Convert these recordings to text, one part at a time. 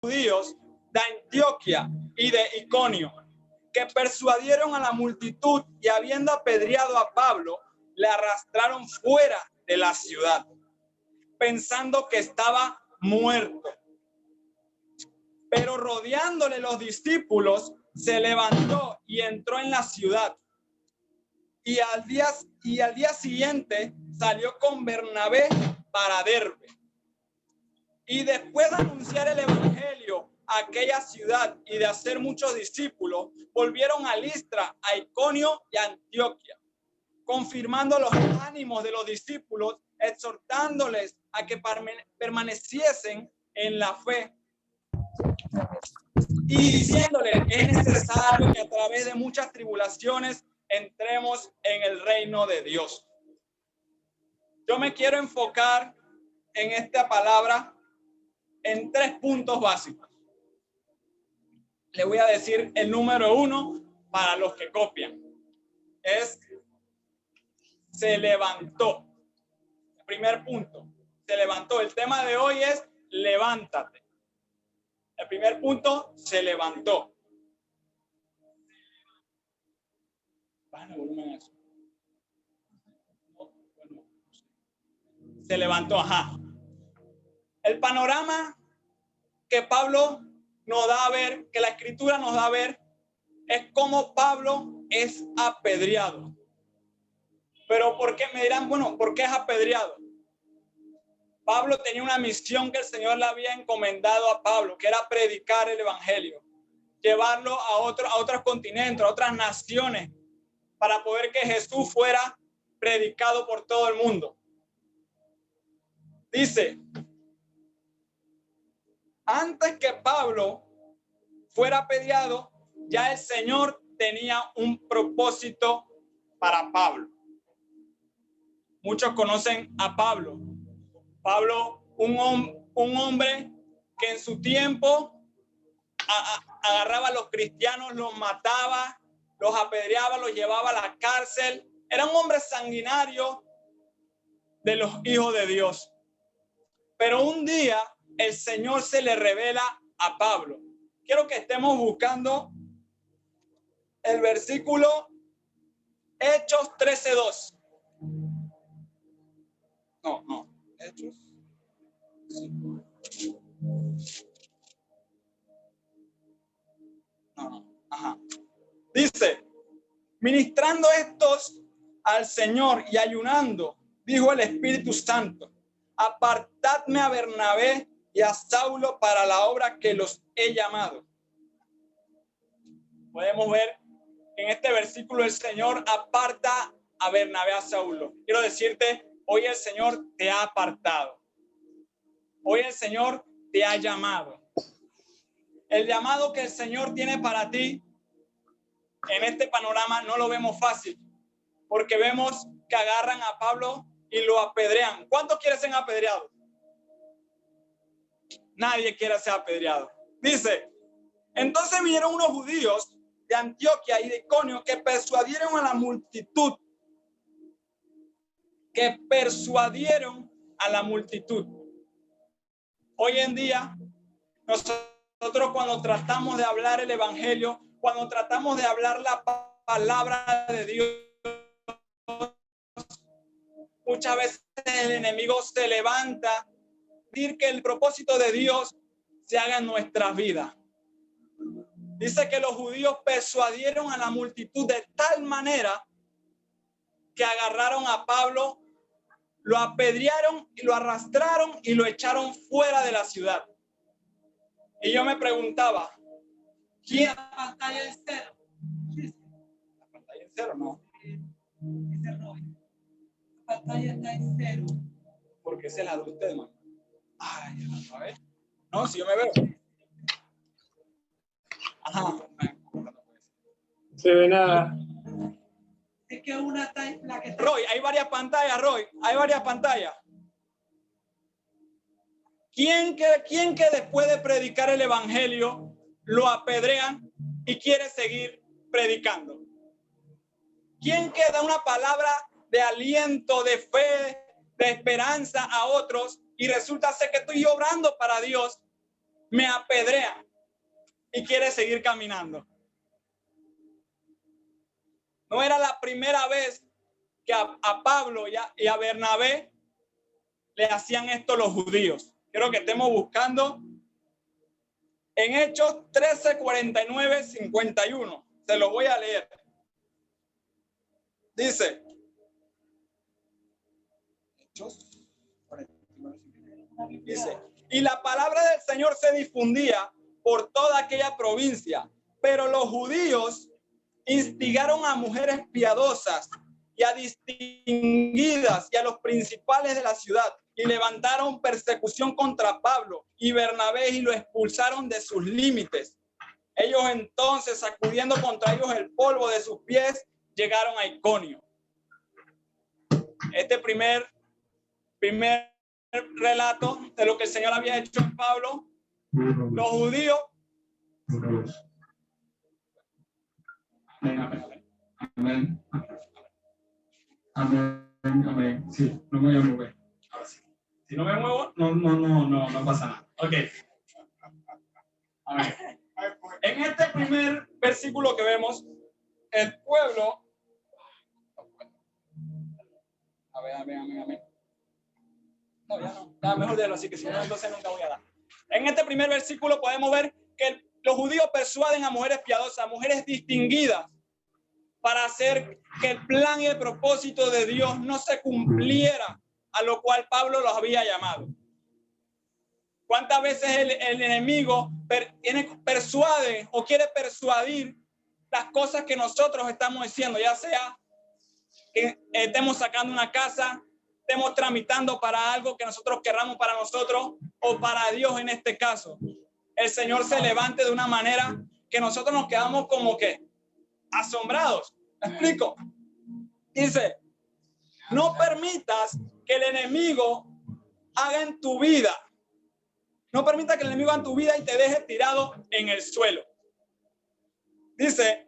judíos de Antioquía y de Iconio, que persuadieron a la multitud y habiendo apedreado a Pablo, le arrastraron fuera de la ciudad, pensando que estaba muerto. Pero rodeándole los discípulos, se levantó y entró en la ciudad. Y al día siguiente salió con Bernabé para Derbe. Y después de anunciar el evangelio a aquella ciudad y de hacer muchos discípulos, volvieron a Listra, a Iconio y a Antioquía, confirmando los ánimos de los discípulos, exhortándoles a que permaneciesen en la fe y diciéndoles: es necesario que a través de muchas tribulaciones entremos en el reino de Dios. Yo me quiero enfocar en esta palabra en 3 puntos básicos. Le voy a decir el número 1 para los que copian. Es: se levantó. El primer punto, se levantó. El tema de hoy es levántate. El primer punto, se levantó. Se levantó, ajá. El panorama que Pablo nos da a ver, que la escritura nos da a ver, es cómo Pablo es apedreado. Pero ¿por qué? Me dirán, bueno, ¿por qué es apedreado? Pablo tenía una misión que el Señor le había encomendado a Pablo, que era predicar el evangelio, llevarlo a otros continentes, a otras naciones, para poder que Jesús fuera predicado por todo el mundo. Dice: antes que Pablo fuera apedreado, ya el Señor tenía un propósito para Pablo. Muchos conocen a Pablo. Pablo, un hombre que en su tiempo agarraba a los cristianos, los mataba, los apedreaba, los llevaba a la cárcel. Era un hombre sanguinario de los hijos de Dios. Pero un día el Señor se le revela a Pablo. Quiero que estemos buscando el versículo Hechos 13:2. No. Hechos. No. Ajá. Dice: ministrando estos al Señor y ayunando, dijo el Espíritu Santo: apartadme a Bernabé y a Saulo para la obra que los he llamado. Podemos ver en este versículo el Señor aparta a Bernabé, a Saulo. Quiero decirte, hoy el Señor te ha apartado. Hoy el Señor te ha llamado. El llamado que el Señor tiene para ti en este panorama no lo vemos fácil, porque vemos que agarran a Pablo y lo apedrean. ¿Cuántos quieren ser apedreados? Nadie quiere ser apedreado. Dice: entonces vinieron unos judíos de Antioquía y de Iconio que persuadieron a la multitud. Hoy en día, nosotros cuando tratamos de hablar el evangelio, cuando tratamos de hablar la palabra de Dios, muchas veces el enemigo se levanta a decir que el propósito de Dios se haga en nuestras vidas. Dice que los judíos persuadieron a la multitud de tal manera que agarraron a Pablo, lo apedrearon y lo arrastraron y lo echaron fuera de la ciudad. Y yo me preguntaba, ¿quién? La pantalla en cero. La pantalla en cero, no. La pantalla está en cero. ¿Por qué se la da usted, man? Ay, a ver. No, si yo me veo. Ajá. Se ve nada. Es que una está la que está... Roy, hay varias pantallas, Roy. Hay varias pantallas. ¿Quién que después de predicar el evangelio lo apedrean y quiere seguir predicando? ¿Quién que da una palabra de aliento, de fe, de esperanza a otros y resulta ser que estoy obrando para Dios me apedrean y quiere seguir caminando. No era la primera vez que a Pablo y a Bernabé le hacían esto los judíos. Quiero que estemos buscando en Hechos 13, 49, 51. Se lo voy a leer. Dice, y la palabra del Señor se difundía por toda aquella provincia, pero los judíos instigaron a mujeres piadosas y a distinguidas y a los principales de la ciudad y levantaron persecución contra Pablo y Bernabé y lo expulsaron de sus límites. Ellos entonces, sacudiendo contra ellos el polvo de sus pies, llegaron a Iconio. Este primer relato de lo que el Señor había hecho en Pablo, los judíos. Amén. Amén. Amén. Sí, no me voy a mover. Ahora sí. Si no me muevo, no pasa nada. Ok. Amén. En este primer versículo que vemos, el pueblo. Amén. No, ya no. Nada mejor de lo así que si no, entonces nunca voy a dar. En este primer versículo podemos ver que los judíos persuaden a mujeres piadosas, a mujeres distinguidas, para hacer que el plan y el propósito de Dios no se cumpliera, a lo cual Pablo los había llamado. ¿Cuántas veces el enemigo persuade o quiere persuadir las cosas que nosotros estamos haciendo? Ya sea que estemos sacando una casa, estemos tramitando para algo que nosotros querramos para nosotros o para Dios en este caso. El Señor se levante de una manera que nosotros nos quedamos como que asombrados. ¿Me explico? Dice, no permitas que el enemigo haga en tu vida. No permita que el enemigo haga en tu vida y te deje tirado en el suelo. Dice,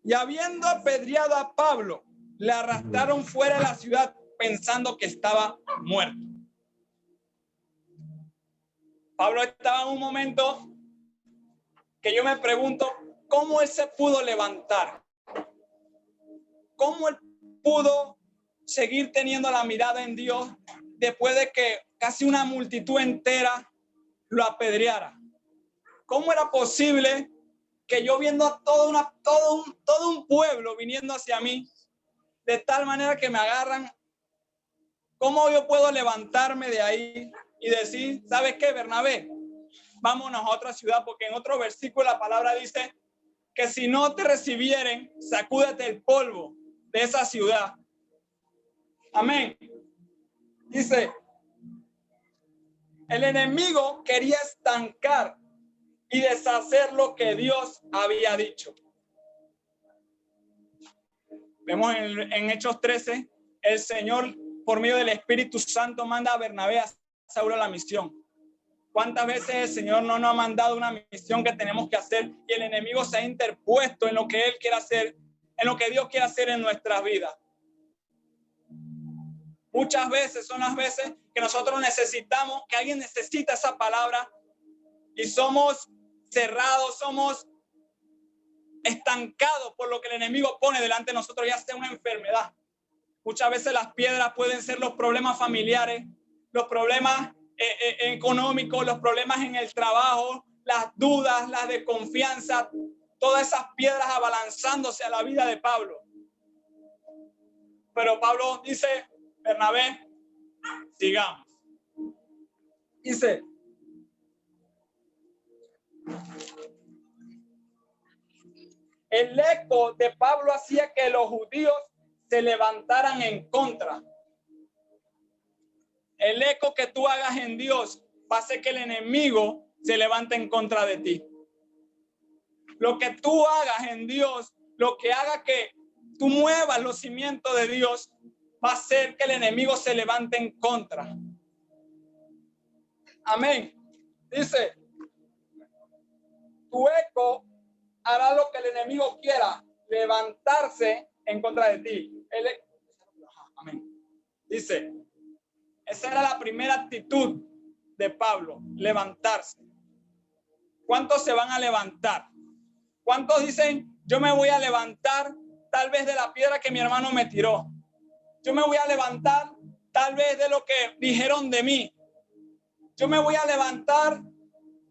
y habiendo apedreado a Pablo, le arrastraron fuera de la ciudad pensando que estaba muerto. Pablo estaba en un momento que yo me pregunto, ¿cómo él se pudo levantar? ¿Cómo él pudo seguir teniendo la mirada en Dios después de que casi una multitud entera lo apedreara? ¿Cómo era posible que yo viendo a todo un pueblo viniendo hacia mí, de tal manera que me agarran, cómo yo puedo levantarme de ahí y decir, ¿sabes qué, Bernabé? Vámonos a otra ciudad, porque en otro versículo la palabra dice que si no te recibieren, sacúdete el polvo de esa ciudad. Amén. Dice, el enemigo quería estancar y deshacer lo que Dios había dicho. Vemos en Hechos 13, el Señor, por medio del Espíritu Santo, manda a Bernabé a Saulo la misión. ¿Cuántas veces el Señor no nos ha mandado una misión que tenemos que hacer y el enemigo se ha interpuesto en lo que Él quiere hacer, en lo que Dios quiere hacer en nuestras vidas? Muchas veces son las veces que nosotros necesitamos, que alguien necesita esa palabra y somos cerrados, somos estancados por lo que el enemigo pone delante de nosotros, ya sea una enfermedad. Muchas veces las piedras pueden ser los problemas familiares, los problemas económicos, los problemas en el trabajo, las dudas, la desconfianza, todas esas piedras abalanzándose a la vida de Pablo. Pero Pablo dice, Bernabé, sigamos. Dice, el eco de Pablo hacía que los judíos se levantaran en contra. El eco que tú hagas en Dios va a hacer que el enemigo se levante en contra de ti. Lo que tú hagas en Dios, lo que haga que tú muevas los cimientos de Dios, va a hacer que el enemigo se levante en contra. Amén. Dice, tu eco hará lo que el enemigo quiera, levantarse en contra de ti. Amén. Dice, esa era la primera actitud de Pablo, levantarse. ¿Cuántos se van a levantar? ¿Cuántos dicen, yo me voy a levantar tal vez de la piedra que mi hermano me tiró? Yo me voy a levantar tal vez de lo que dijeron de mí. Yo me voy a levantar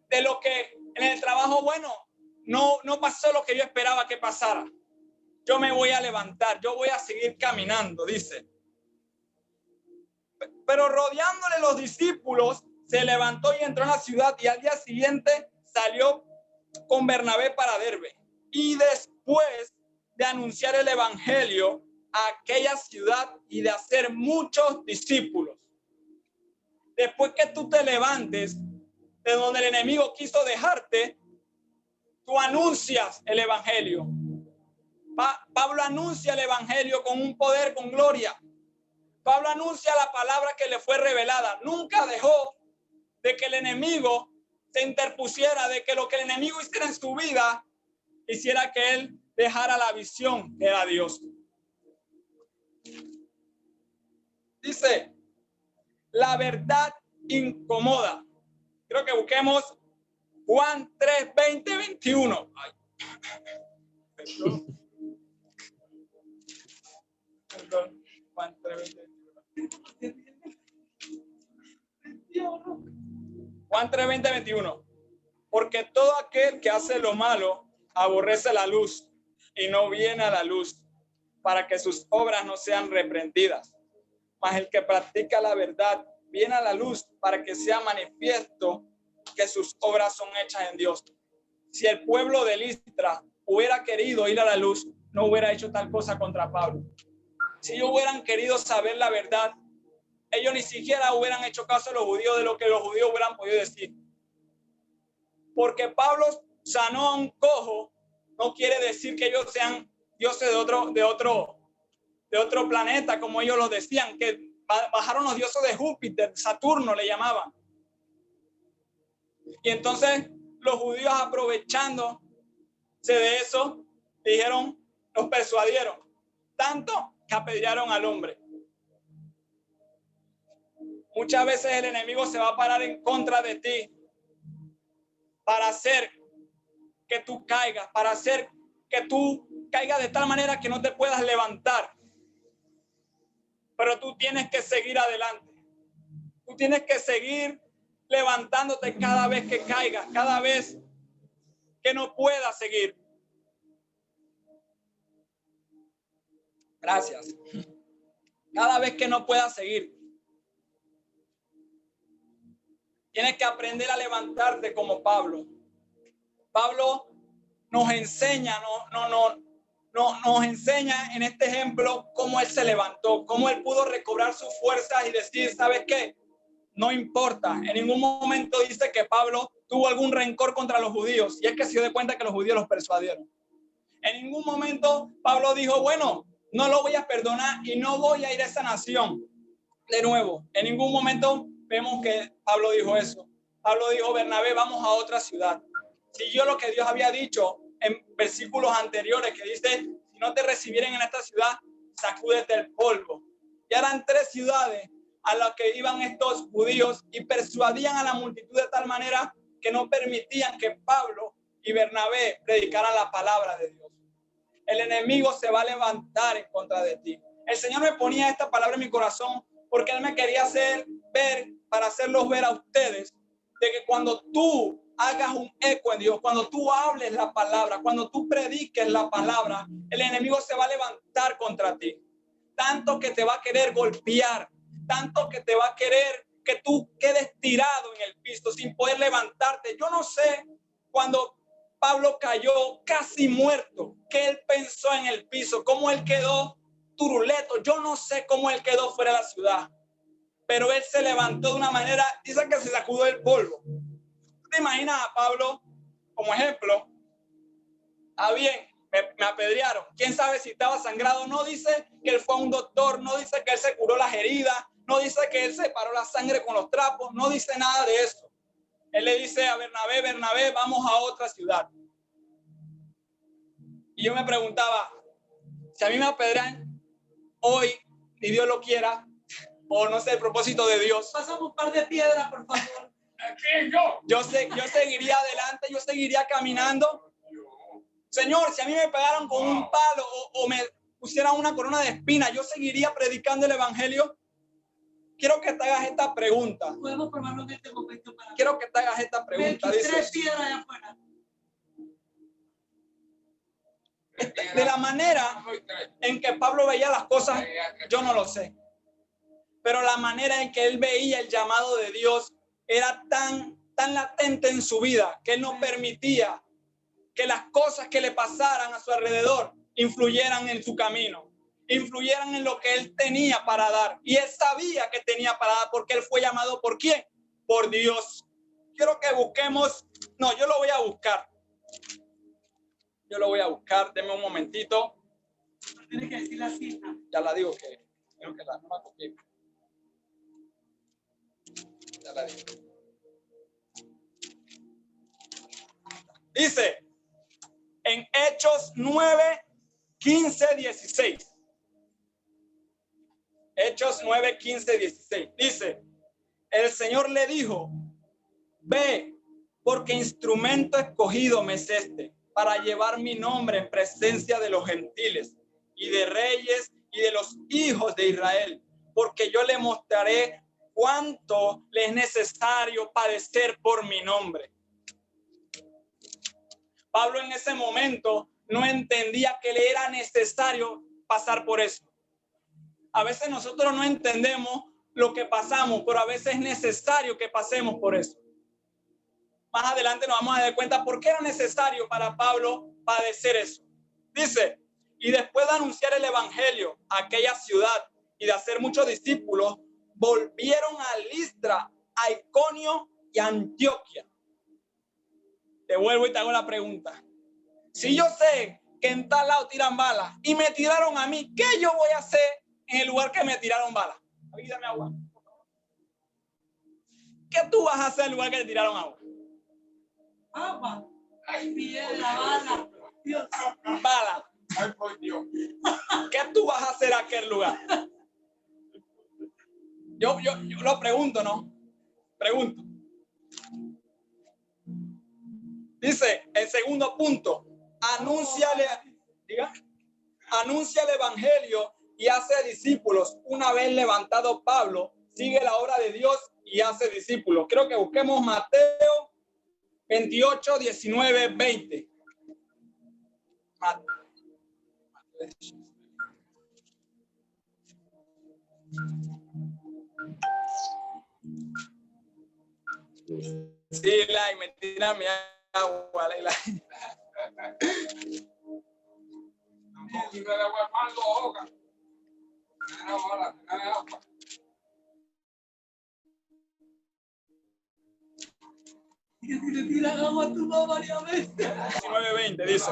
de lo que en el trabajo, bueno, no pasó lo que yo esperaba que pasara. Yo me voy a levantar, yo voy a seguir caminando, dice. Pero rodeándole los discípulos, se levantó y entró en la ciudad, y al día siguiente salió con Bernabé para Derbe. Y después de anunciar el evangelio a aquella ciudad y de hacer muchos discípulos. Después que tú te levantes de donde el enemigo quiso dejarte, tú anuncias el evangelio. Pablo anuncia el evangelio con un poder, con gloria. Pablo anuncia la palabra que le fue revelada. Nunca dejó de que el enemigo se interpusiera, de que lo que el enemigo hiciera en su vida, hiciera que él dejara la visión que era Dios. Dice, la verdad incomoda. Creo que busquemos Juan 3, 20, 21. Ay. Perdón. Juan 3, 21. Juan 3, 20, 21. Porque todo aquel que hace lo malo aborrece la luz y no viene a la luz para que sus obras no sean reprendidas. Mas el que practica la verdad viene a la luz para que sea manifiesto que sus obras son hechas en Dios. Si el pueblo de Listra hubiera querido ir a la luz, no hubiera hecho tal cosa contra Pablo. Si ellos hubieran querido saber la verdad, ellos ni siquiera hubieran hecho caso a los judíos de lo que los judíos hubieran podido decir. Porque Pablo sanó a un cojo, no quiere decir que ellos sean dioses de otro planeta, como ellos lo decían, que bajaron los dioses de Júpiter, Saturno le llamaban. Y entonces los judíos, aprovechándose de eso, dijeron, los persuadieron, tanto que apedrearon al hombre. Muchas veces el enemigo se va a parar en contra de ti para hacer que tú caigas, para hacer que tú caigas de tal manera que no te puedas levantar. Pero tú tienes que seguir adelante. Tú tienes que seguir levantándote cada vez que caigas, cada vez que no puedas seguir. Gracias. Cada vez que no puedas seguir. Tienes que aprender a levantarte como Pablo. Pablo nos enseña, nos enseña en este ejemplo cómo él se levantó, cómo él pudo recobrar sus fuerzas y decir, ¿sabes qué? No importa. En ningún momento dice que Pablo tuvo algún rencor contra los judíos, y es que se dio de cuenta que los judíos los persuadieron. En ningún momento Pablo dijo, bueno, no lo voy a perdonar y no voy a ir a esa nación de nuevo. En ningún momento vemos que Pablo dijo eso. Pablo dijo, Bernabé, vamos a otra ciudad. Siguió lo que Dios había dicho en versículos anteriores, que dice, si no te recibieren en esta ciudad, sacúdete el polvo. Y eran 3 ciudades a las que iban estos judíos y persuadían a la multitud de tal manera que no permitían que Pablo y Bernabé predicaran la palabra de Dios. El enemigo se va a levantar en contra de ti. El Señor me ponía esta palabra en mi corazón porque Él me quería hacer ver, para hacerlos ver a ustedes, de que cuando tú hagas un eco en Dios, cuando tú hables la palabra, cuando tú prediques la palabra, el enemigo se va a levantar contra ti. Tanto que te va a querer golpear, tanto que te va a querer que tú quedes tirado en el piso sin poder levantarte. Yo no sé, cuando Pablo cayó casi muerto, que él pensó en el piso, cómo él quedó turuleto. Yo no sé cómo él quedó fuera de la ciudad, pero él se levantó de una manera, dice que se sacudió el polvo. ¿Te imaginas a Pablo como ejemplo? Ah, bien, me apedrearon. ¿Quién sabe si estaba sangrado? No dice que él fue a un doctor, no dice que él se curó las heridas, no dice que él separó la sangre con los trapos, no dice nada de eso. Él le dice a Bernabé, Bernabé, vamos a otra ciudad. Y yo me preguntaba, si a mí me apedrean hoy, ni Dios lo quiera, o no sé, el propósito de Dios. Pasamos un par de piedras, por favor. Yo seguiría adelante, yo seguiría caminando. Señor, si a mí me pegaron con un palo o me pusieran una corona de espinas, yo seguiría predicando el evangelio. Quiero que te hagas esta pregunta. Podemos probarlo en este momento. Quiero que te hagas esta pregunta. Tres piedras allá afuera. De la manera en que Pablo veía las cosas, yo no lo sé. Pero la manera en que él veía el llamado de Dios era tan latente en su vida que él no permitía que las cosas que le pasaran a su alrededor influyeran en su camino, influyeran en lo que él tenía para dar. Y él sabía que tenía para dar porque él fue llamado ¿por quién? Por Dios. Quiero que busquemos, no, yo lo voy a buscar. Yo lo voy a buscar, denme un momentito. Tienes que decir la cita. Ya la digo que creo que no la copié. Ya la digo. Dice en Hechos 9, 15, 16. Hechos 9, 15, 16. Dice, el Señor le dijo, ve, porque instrumento escogido me es este, para llevar mi nombre en presencia de los gentiles y de reyes y de los hijos de Israel, porque yo le mostraré cuánto le es necesario padecer por mi nombre. Pablo en ese momento no entendía que le era necesario pasar por eso. A veces nosotros no entendemos lo que pasamos, pero a veces es necesario que pasemos por eso. Más adelante nos vamos a dar cuenta por qué era necesario para Pablo padecer eso. Dice, y después de anunciar el evangelio a aquella ciudad y de hacer muchos discípulos, volvieron a Listra, a Iconio y a Antioquia. Te vuelvo y te hago la pregunta. Si yo sé que en tal lado tiran balas y me tiraron a mí, ¿qué yo voy a hacer en el lugar que me tiraron balas? Avísame agua. ¿Qué tú vas a hacer en el lugar que te tiraron agua? Agua. Ay, piedra, bala. Dios. Bala. Ay, por Dios. ¿Qué tú vas a hacer en aquel lugar? Yo lo pregunto, ¿no? Pregunto. Dice, el segundo punto, anuncia el evangelio y hace discípulos. Una vez levantado Pablo, sigue la obra de Dios y hace discípulos. Creo que busquemos Mateo 28, 19, 20. Sí, Lai, me tira mi agua, Lai. Y si le tiran agua a tu mamá varias veces. 19:20 dice,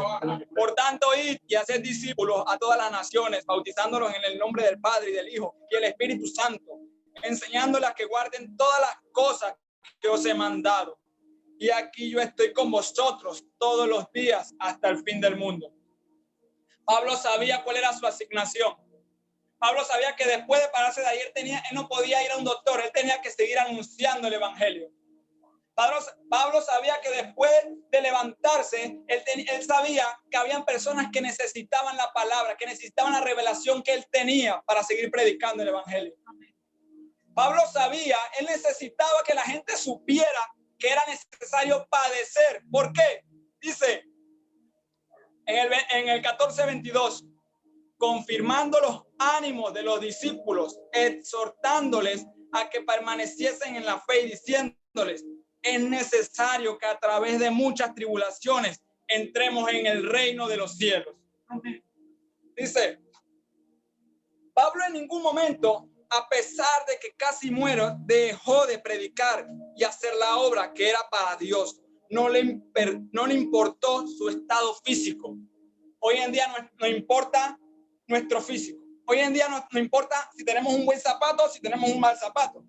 por tanto, id y haced discípulos a todas las naciones, bautizándolos en el nombre del Padre y del Hijo y el Espíritu Santo, enseñándoles a que guarden todas las cosas que os he mandado. Y aquí yo estoy con vosotros todos los días hasta el fin del mundo. Pablo sabía cuál era su asignación. Pablo sabía que después de pararse de ahí, él no podía ir a un doctor, él tenía que seguir anunciando el evangelio. Pablo sabía que después de levantarse, él sabía que habían personas que necesitaban la palabra, que necesitaban la revelación que él tenía para seguir predicando el evangelio. Pablo sabía, él necesitaba que la gente supiera que era necesario padecer. ¿Por qué? Dice en el 14:22, confirmando los ánimos de los discípulos, exhortándoles a que permaneciesen en la fe y diciéndoles, es necesario que a través de muchas tribulaciones entremos en el reino de los cielos. Dice, Pablo en ningún momento, a pesar de que casi muero, dejó de predicar y hacer la obra que era para Dios. No le importó su estado físico. Hoy en día no importa nuestro físico. Hoy en día no importa si tenemos un buen zapato o si tenemos un mal zapato.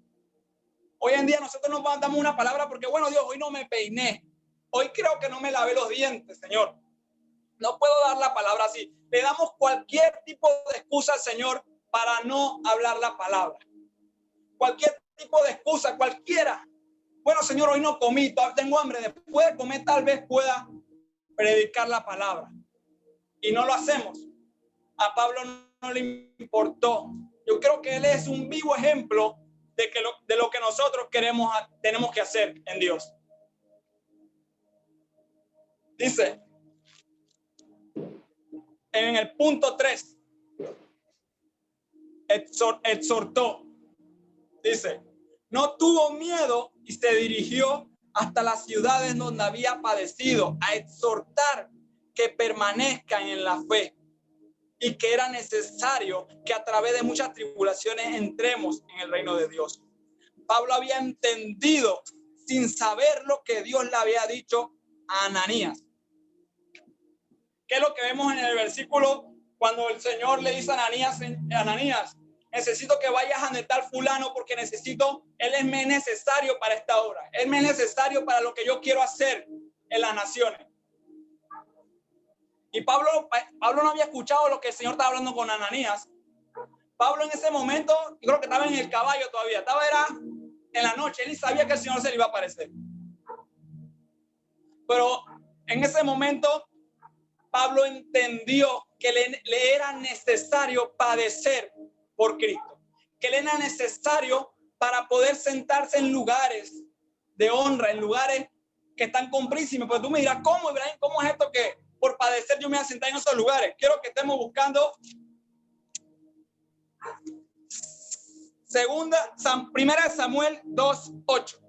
Hoy en día nosotros nos damos una palabra porque, bueno, Dios, hoy no me peiné. Hoy creo que no me lavé los dientes, Señor. No puedo dar la palabra así. Le damos cualquier tipo de excusa al Señor para no hablar la palabra. Cualquier tipo de excusa, cualquiera. Bueno, Señor, hoy no comí, tengo hambre. Después de comer tal vez pueda predicar la palabra. Y no lo hacemos. A Pablo no le importó. Yo creo que él es un vivo ejemplo de lo que nosotros tenemos que hacer en Dios. Dice, en el punto 3, exhortó. Dice, no tuvo miedo y se dirigió hasta las ciudades donde había padecido a exhortar que permanezcan en la fe y que era necesario que a través de muchas tribulaciones entremos en el reino de Dios. Pablo había entendido sin saber lo que Dios le había dicho a Ananías. ¿Qué es lo que vemos en el versículo cuando el Señor le dice a Ananías, necesito que vayas a tal fulano porque él es necesario para esta obra, él me es necesario para lo que yo quiero hacer en las naciones? Y Pablo no había escuchado lo que el Señor estaba hablando con Ananías. Pablo en ese momento, yo creo que estaba en el caballo todavía, era en la noche, él sabía que el Señor se le iba a aparecer. Pero en ese momento, Pablo entendió que le era necesario padecer por Cristo, que le era necesario para poder sentarse en lugares de honra, en lugares que están con príncipes. Pues tú me dirás, ¿cómo, Ibrahim? ¿Cómo es esto que por padecer yo me voy a sentar en esos lugares? Quiero que estemos buscando Primera de Samuel 2:8.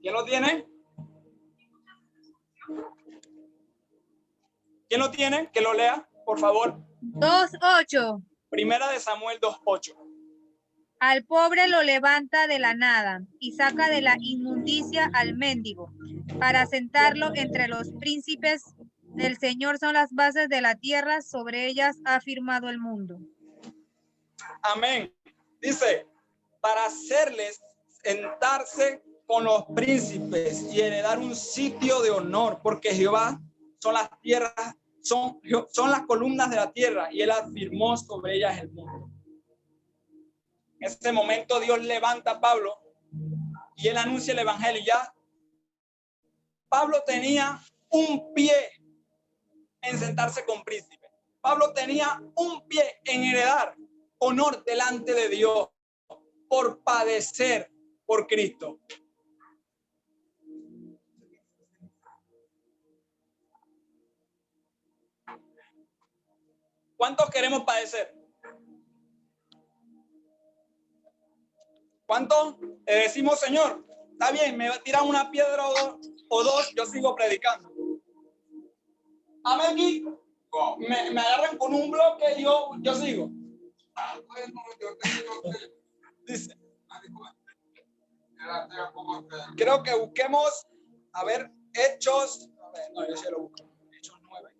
¿Quién lo tiene? ¿Quién lo tiene? Que lo lea, por favor. 2:8. Primera de Samuel 2:8. Al pobre lo levanta de la nada y saca de la inmundicia al mendigo para sentarlo entre los príncipes. Del Señor son las bases de la tierra, sobre ellas ha firmado el mundo. Amén. Dice, para hacerles sentarse con los príncipes y heredar un sitio de honor, porque Jehová son las tierras, son las columnas de la tierra y él afirmó sobre ellas el mundo. En ese momento Dios levanta a Pablo y él anuncia el evangelio. Ya Pablo tenía un pie en sentarse con príncipes. Pablo tenía un pie en heredar honor delante de Dios por padecer por Cristo. ¿Cuántos queremos padecer? ¿Cuántos decimos, Señor, está bien, me tiran una piedra o dos, yo sigo predicando? Amén, aquí me agarran con un bloque y yo sigo. Dice, creo que busquemos, a ver, Hechos. A ver, no, yo sí lo busco. Hechos 9.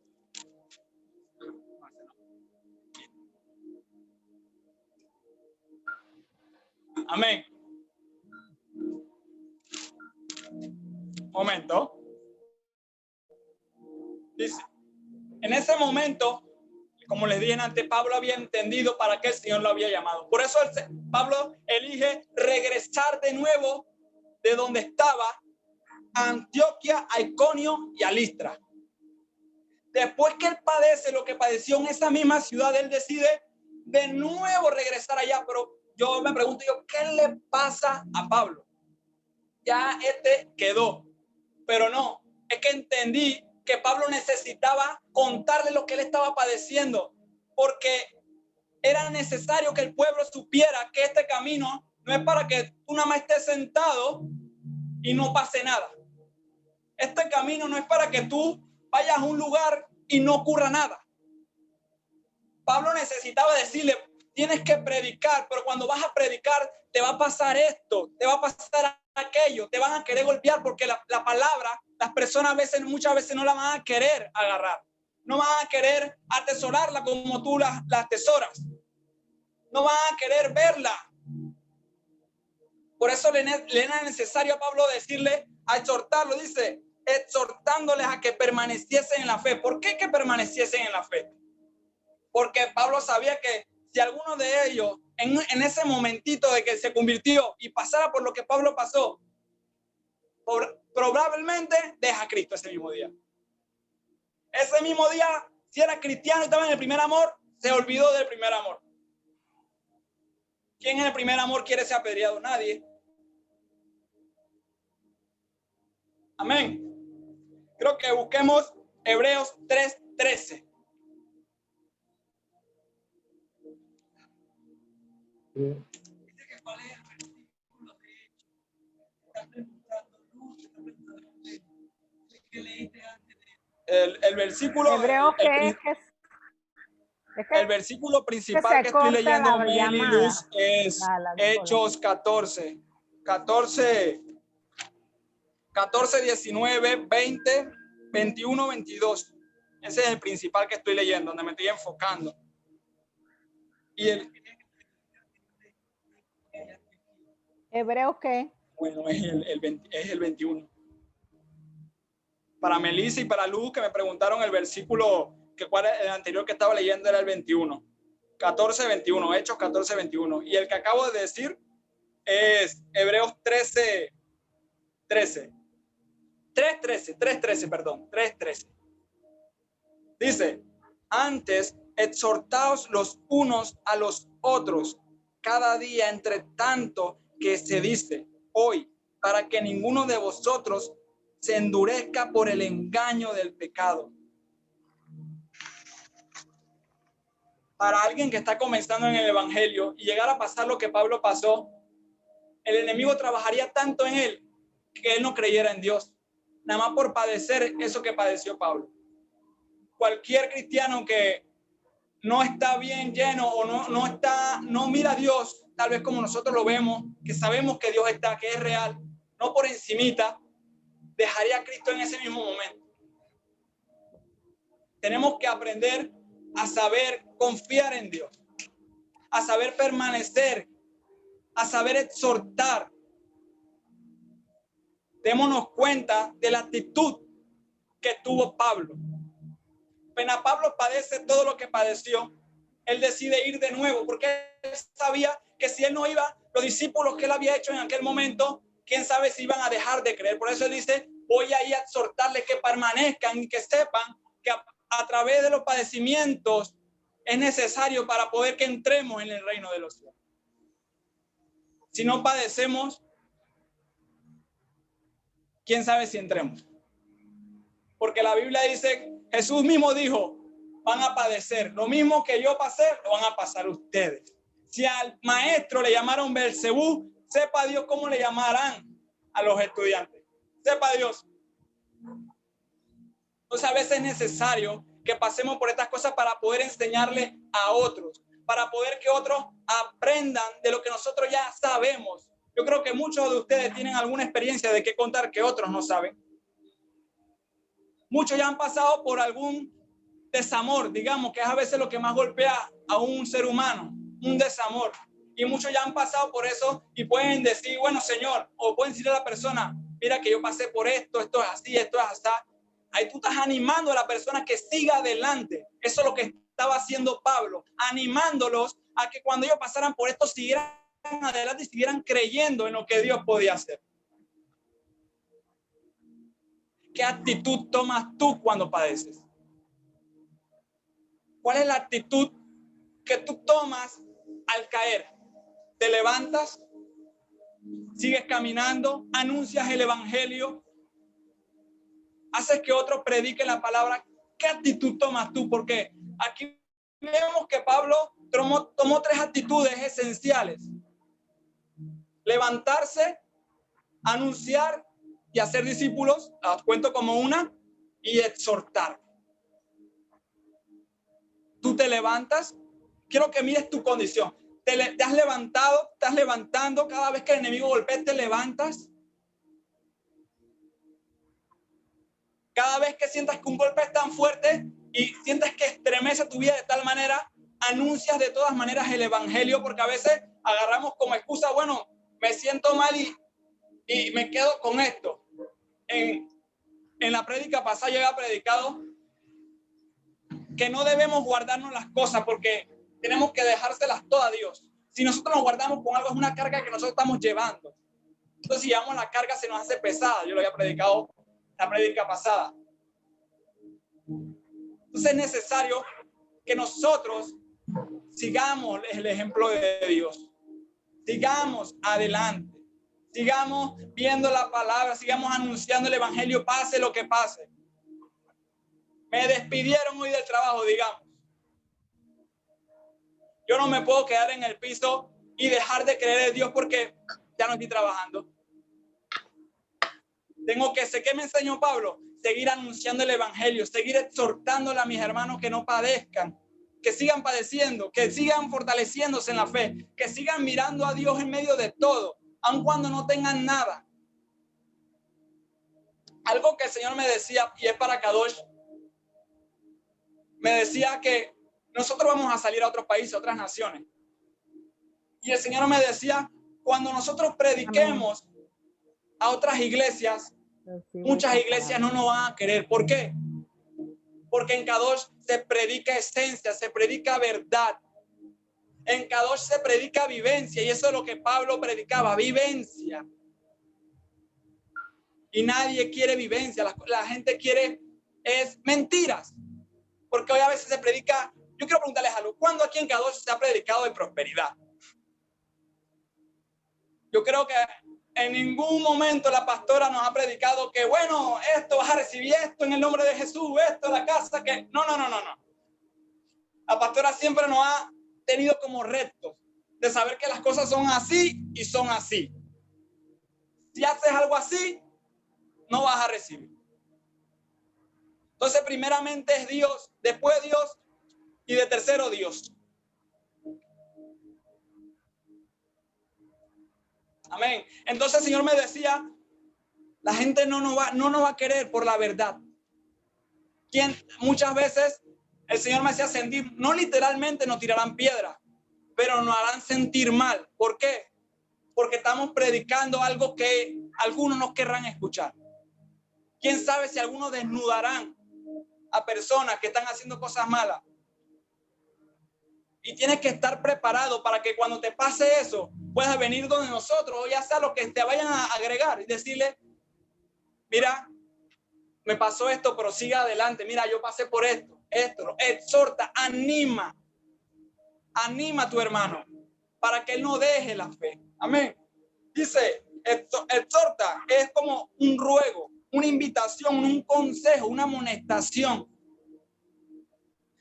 Amén. Momento. Dice, en ese momento, como les dije antes, Pablo había entendido para qué el Señor lo había llamado. Por eso Pablo elige regresar de nuevo de donde estaba a Antioquía, a Iconio y a Listra. Después que él padece lo que padeció en esa misma ciudad, él decide de nuevo regresar allá. Pero yo me pregunto, ¿qué le pasa a Pablo? Ya quedó. Pero no, es que entendí que Pablo necesitaba contarle lo que él estaba padeciendo, porque era necesario que el pueblo supiera que este camino no es para que tú nada más estés sentado y no pase nada. Este camino no es para que tú vayas a un lugar y no ocurra nada. Pablo necesitaba decirle, tienes que predicar, pero cuando vas a predicar te va a pasar esto, te va a pasar aquello, te van a querer golpear porque la palabra, las personas muchas veces no la van a querer agarrar, no van a querer atesorarla como tú la atesoras, no van a querer verla. Por eso le era necesario a Pablo decirle, a exhortarlo, dice, exhortándoles a que permaneciesen en la fe. ¿Por qué que permaneciesen en la fe? Porque Pablo sabía que si alguno de ellos en ese momentito de que se convirtió y pasara por lo que Pablo pasó, probablemente deja a Cristo ese mismo día. Ese mismo día, si era cristiano y estaba en el primer amor, se olvidó del primer amor. ¿Quién en el primer amor quiere ser apedreado? Nadie. Amén. Creo que busquemos Hebreos 3:13. ¿Cuál es el versículo de hecho? Está preguntando Luz, está preguntando ¿qué leíste antes de El versículo, Hebreos el versículo principal que estoy leyendo, Mel y Luz, es Hechos 14, 19, 20, 21, 22. Ese es el principal que estoy leyendo, donde me estoy enfocando. Y ¿Hebreos qué? bueno, es el 21. Para Melissa y para Luz, que me preguntaron el versículo, que cuál es el anterior que estaba leyendo, era el 21. 14, 21, Hechos 14, 21. Y el que acabo de decir es Hebreos 13, 3:13. Dice, antes exhortaos los unos a los otros cada día, entre tanto que se dice hoy, para que ninguno de vosotros se endurezca por el engaño del pecado. Para alguien que está comenzando en el evangelio y llegar a pasar lo que Pablo pasó, el enemigo trabajaría tanto en él que él no creyera en Dios, nada más por padecer eso que padeció Pablo. Cualquier cristiano que no está bien lleno o no mira a Dios, tal vez como nosotros lo vemos, que sabemos que Dios está, que es real, no por encimita, dejaría a Cristo en ese mismo momento. Tenemos que aprender a saber confiar en Dios, a saber permanecer, a saber exhortar. Démonos cuenta de la actitud que tuvo Pablo. Apenas Pablo padece todo lo que padeció, él decide ir de nuevo, porque él sabía que si él no iba, los discípulos que él había hecho en aquel momento, quién sabe si iban a dejar de creer. Por eso él dice, voy a ir a exhortarles que permanezcan y que sepan que a través de los padecimientos es necesario para poder que entremos en el reino de los cielos. Si no padecemos, quién sabe si entremos. Porque la Biblia dice, Jesús mismo dijo, van a padecer. Lo mismo que yo pasé, lo van a pasar ustedes. Si al maestro le llamaron Belcebú, sepa Dios cómo le llamarán a los estudiantes. Sepa Dios. Entonces a veces es necesario que pasemos por estas cosas para poder enseñarle a otros, para poder que otros aprendan de lo que nosotros ya sabemos. Yo creo que muchos de ustedes tienen alguna experiencia de qué contar que otros no saben. Muchos ya han pasado por algún desamor, digamos, que es a veces lo que más golpea a un ser humano, un desamor. Y muchos ya han pasado por eso y pueden decir, bueno, Señor, o pueden decirle a la persona, mira que yo pasé por esto, esto es así, esto es así. Ahí tú estás animando a la persona que siga adelante. Eso es lo que estaba haciendo Pablo, animándolos a que cuando ellos pasaran por esto siguieran adelante y siguieran creyendo en lo que Dios podía hacer. ¿Qué actitud tomas tú cuando padeces? ¿Cuál es la actitud que tú tomas al caer? ¿Te levantas? ¿Sigues caminando? ¿Anuncias el evangelio? ¿Haces que otros prediquen la palabra? ¿Qué actitud tomas tú? Porque aquí vemos que Pablo tomó 3 actitudes esenciales. Levantarse, anunciar y hacer discípulos, las cuento como una, y exhortar. Tú te levantas, quiero que mires tu condición. Te has levantado, estás levantando cada vez que el enemigo golpea, te levantas. Cada vez que sientas que un golpe es tan fuerte y sientes que estremece tu vida de tal manera, anuncias de todas maneras el evangelio, porque a veces agarramos como excusa, bueno, me siento mal y me quedo con esto. En la prédica pasada yo había predicado que no debemos guardarnos las cosas porque tenemos que dejárselas todas a Dios. Si nosotros nos guardamos con algo, es una carga que nosotros estamos llevando. Entonces, si llevamos la carga, se nos hace pesada. Yo lo había predicado en la prédica pasada. Entonces, es necesario que nosotros sigamos el ejemplo de Dios. Sigamos adelante. Sigamos viendo la palabra. Sigamos anunciando el evangelio, pase lo que pase. Me despidieron hoy del trabajo, digamos. Yo no me puedo quedar en el piso y dejar de creer en Dios porque ya no estoy trabajando. Tengo que, sé que me enseñó Pablo, seguir anunciando el evangelio, seguir exhortándole a mis hermanos que no padezcan, que sigan padeciendo, que sigan fortaleciéndose en la fe, que sigan mirando a Dios en medio de todo, aun cuando no tengan nada. Algo que el Señor me decía, y es para Kadosh, me decía que nosotros vamos a salir a otros países, a otras naciones. Y el Señor me decía, cuando nosotros prediquemos a otras iglesias, muchas iglesias no nos van a querer. ¿Por qué? Porque en Kadosh se predica esencia, se predica verdad. En Kadosh se predica vivencia, y eso es lo que Pablo predicaba, vivencia. Y nadie quiere vivencia, la gente quiere es mentiras. Porque hoy a veces se predica, yo quiero preguntarles algo, ¿cuándo aquí en Kadosh se ha predicado de prosperidad? Yo creo que en ningún momento la pastora nos ha predicado que, bueno, esto vas a recibir esto en el nombre de Jesús, esto, la casa, que... No. La pastora siempre nos ha tenido como retos de saber que las cosas son así y son así. Si haces algo así, no vas a recibir. Entonces, primeramente es Dios, después Dios y de tercero Dios. Amén. Entonces el Señor me decía, la gente no nos va a querer por la verdad. Muchas veces el Señor me hacía sentir, no literalmente nos tirarán piedra, pero nos harán sentir mal. ¿Por qué? Porque estamos predicando algo que algunos no querrán escuchar. ¿Quién sabe si algunos desnudarán a personas que están haciendo cosas malas? Y tienes que estar preparado para que cuando te pase eso, puedas venir donde nosotros, o ya sea lo que te vayan a agregar, y decirle, mira, me pasó esto, pero sigue adelante. Mira, yo pasé por esto. Exhorta, anima a tu hermano para que él no deje la fe. Amén. Dice, exhorta, es como un ruego, una invitación, un consejo, una amonestación.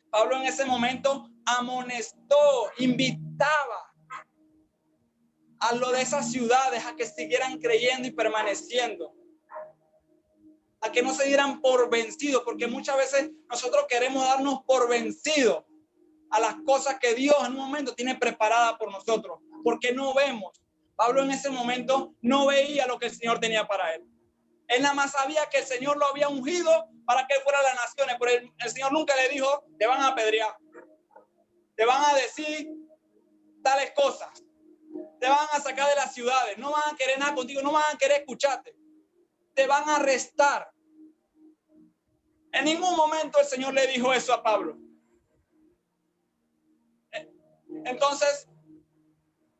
Pablo en ese momento amonestó, invitaba a lo de esas ciudades a que siguieran creyendo y permaneciendo, a que no se dieran por vencidos, porque muchas veces nosotros queremos darnos por vencidos a las cosas que Dios en un momento tiene preparadas por nosotros, porque no vemos. Pablo en ese momento no veía lo que el Señor tenía para él. Él nada más sabía que el Señor lo había ungido para que él fuera a las naciones, pero el Señor nunca le dijo, te van a apedrear, te van a decir tales cosas, te van a sacar de las ciudades, no van a querer nada contigo, no van a querer escucharte, te van a arrestar. En ningún momento el Señor le dijo eso a Pablo. Entonces,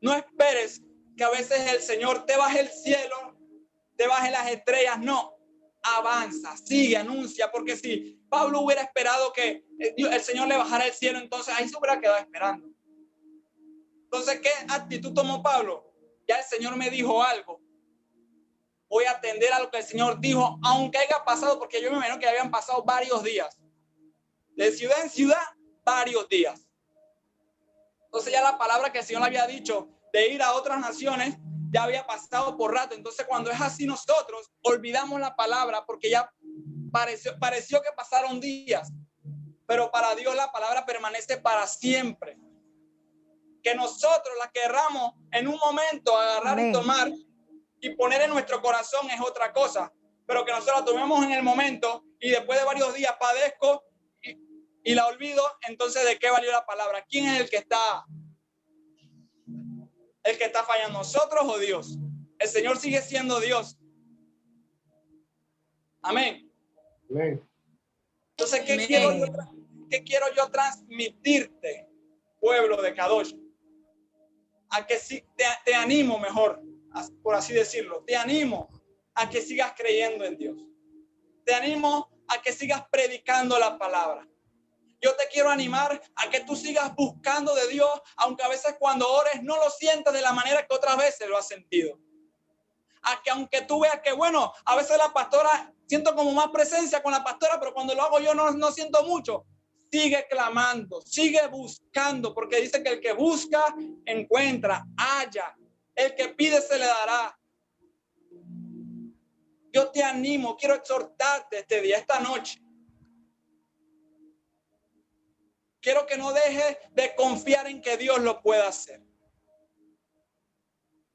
no esperes que a veces el Señor te baje el cielo, te baje las estrellas. No, avanza, sigue, anuncia, porque si Pablo hubiera esperado que el Señor le bajara el cielo, entonces ahí se hubiera quedado esperando. Entonces, ¿qué actitud tomó Pablo? Ya el Señor me dijo algo. Voy a atender a lo que el Señor dijo, aunque haya pasado, porque yo me imagino que habían pasado varios días. De ciudad en ciudad, varios días. Entonces ya la palabra que el Señor le había dicho de ir a otras naciones, ya había pasado por rato. Entonces cuando es así nosotros olvidamos la palabra porque ya pareció que pasaron días. Pero para Dios la palabra permanece para siempre. Que nosotros la querramos en un momento agarrar y tomar y poner en nuestro corazón es otra cosa. Pero que nosotros la tomemos en el momento y después de varios días padezco y la olvido, entonces ¿de qué valió la palabra? ¿Quién es el que está el que está fallando, nosotros o Dios. El Señor sigue siendo Dios. Amén. Amén. Entonces, Amén. ¿qué quiero yo transmitirte, pueblo de Kadosh? A que sí, te animo mejor, por así decirlo, te animo a que sigas creyendo en Dios. Te animo a que sigas predicando la palabra. Yo te quiero animar a que tú sigas buscando de Dios, aunque a veces cuando ores no lo sientas de la manera que otras veces lo has sentido. A que aunque tú veas que, bueno, a veces la pastora, siento como más presencia con la pastora, pero cuando lo hago yo no siento mucho. Sigue clamando, sigue buscando, porque dice que el que busca, encuentra, halla. El que pide, se le dará. Yo te animo, quiero exhortarte este día, esta noche. Quiero que no dejes de confiar en que Dios lo pueda hacer.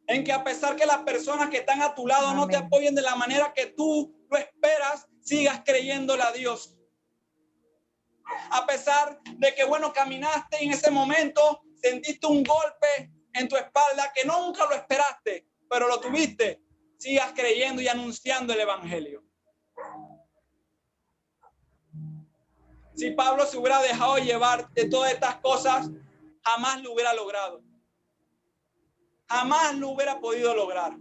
En que a pesar que las personas que están a tu lado no te apoyen de la manera que tú lo esperas, sigas creyéndole a Dios. A pesar de que, bueno, caminaste y en ese momento sentiste un golpe en tu espalda que nunca lo esperaste, pero lo tuviste, sigas creyendo y anunciando el evangelio. Si Pablo se hubiera dejado llevar de todas estas cosas, jamás lo hubiera logrado. Jamás lo hubiera podido lograr.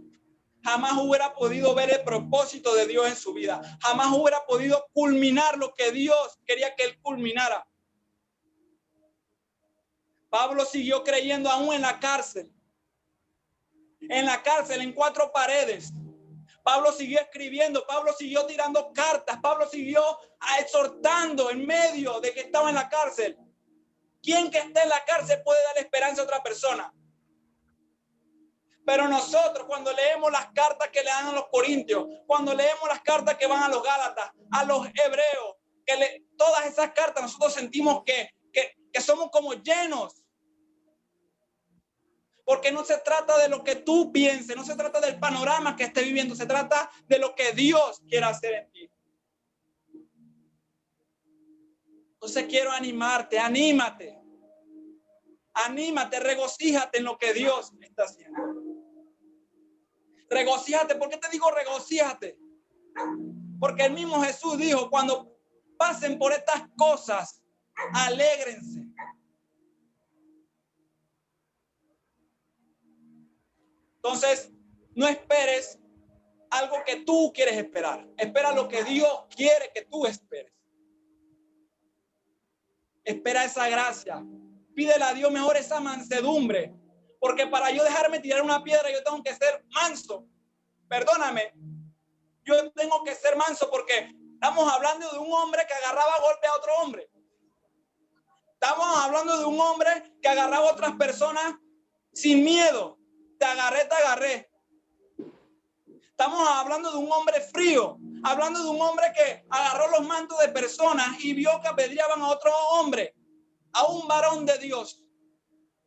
Jamás hubiera podido ver el propósito de Dios en su vida. Jamás hubiera podido culminar lo que Dios quería que él culminara. Pablo siguió creyendo aún en la cárcel. En la cárcel, en 4 paredes. Pablo siguió escribiendo, Pablo siguió tirando cartas, Pablo siguió exhortando en medio de que estaba en la cárcel. ¿Quién que esté en la cárcel puede dar esperanza a otra persona? Pero nosotros, cuando leemos las cartas que le dan a los corintios, cuando leemos las cartas que van a los gálatas, a los hebreos, todas esas cartas nosotros sentimos que somos como llenos. Porque no se trata de lo que tú pienses, no se trata del panorama que estés viviendo, se trata de lo que Dios quiere hacer en ti. Entonces quiero animarte, anímate, regocíjate en lo que Dios está haciendo. Regocíjate, ¿por qué te digo regocíjate? Porque el mismo Jesús dijo, cuando pasen por estas cosas, alégrense. Entonces, no esperes algo que tú quieres esperar. Espera lo que Dios quiere que tú esperes. Espera esa gracia. Pídele a Dios mejor esa mansedumbre. Porque para yo dejarme tirar una piedra, yo tengo que ser manso. Perdóname. Yo tengo que ser manso porque estamos hablando de un hombre que agarraba a golpe a otro hombre. Estamos hablando de un hombre que agarraba a otras personas sin miedo. Te agarré. Estamos hablando de un hombre frío, hablando de un hombre que agarró los mantos de personas y vio que apedreaban a otro hombre, a un varón de Dios.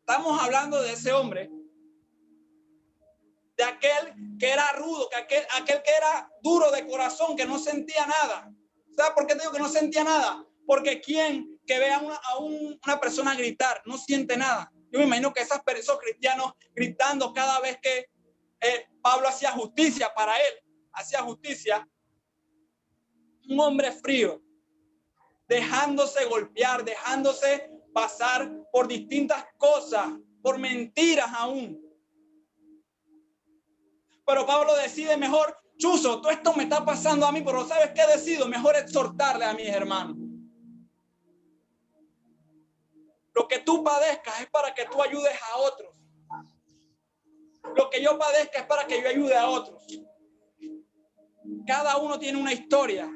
Estamos hablando de ese hombre, de aquel que era rudo, que aquel que era duro de corazón, que no sentía nada. ¿Sabes por qué te digo que no sentía nada? Porque quien que ve a una persona gritar no siente nada. Yo me imagino que esos cristianos gritando cada vez que Pablo hacía justicia para él, hacía justicia. Un hombre frío, dejándose golpear, dejándose pasar por distintas cosas, por mentiras aún. Pero Pablo decide mejor, chuzo, todo esto me está pasando a mí, pero ¿sabes qué decido? Mejor exhortarle a mis hermanos. Lo que tú padezcas es para que tú ayudes a otros. Lo que yo padezca es para que yo ayude a otros. Cada uno tiene una historia,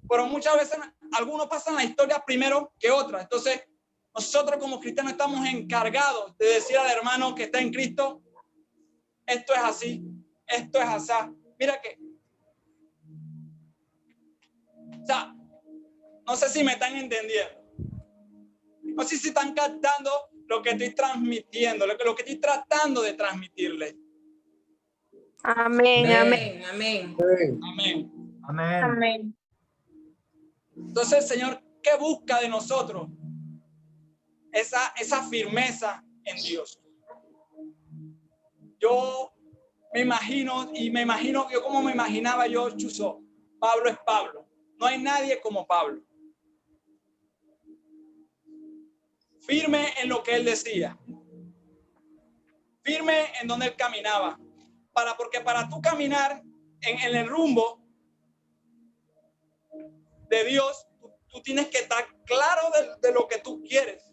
pero muchas veces algunos pasan la historia primero que otras. Entonces, nosotros como cristianos estamos encargados de decir al hermano que está en Cristo, esto es así, esto es así. Mira que, o sea, no sé si me están entendiendo. No sé si están captando lo que estoy transmitiendo, lo que estoy tratando de transmitirles. Amén, amén. Amén. Amén. Amén. Amén. Entonces, Señor, ¿qué busca de nosotros? Esa firmeza en Dios. yo me imagino, yo como me imaginaba yo, Chuzo, Pablo es Pablo. No hay nadie como Pablo. Firme en lo que él decía. Firme en donde él caminaba. Porque para tú caminar en el rumbo de Dios, tú tienes que estar claro de lo que tú quieres.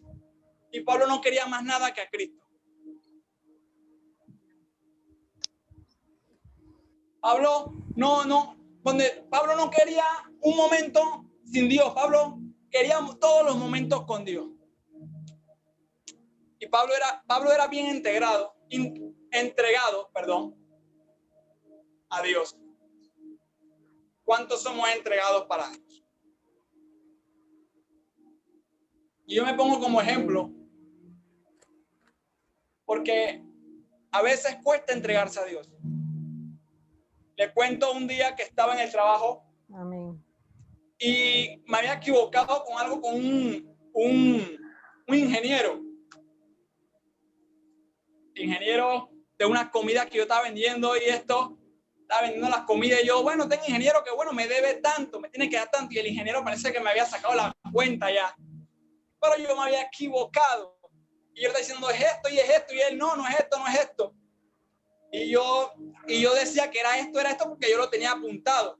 Y Pablo no quería más nada que a Cristo. Pablo no quería un momento sin Dios. Pablo quería todos los momentos con Dios. Y Pablo era bien entregado a Dios. ¿Cuántos somos entregados para Dios? Y yo me pongo como ejemplo porque a veces cuesta entregarse a Dios. Le cuento un día que estaba en el trabajo. Amén. Y me había equivocado con algo con un ingeniero de una comida que yo estaba vendiendo, y estaba vendiendo las comidas, y yo, bueno, tengo ingeniero que bueno, me debe tanto, me tiene que dar tanto, y el ingeniero parece que me había sacado la cuenta ya, pero yo me había equivocado, y yo estaba diciendo es esto, y él no es esto, y yo decía que era esto porque yo lo tenía apuntado.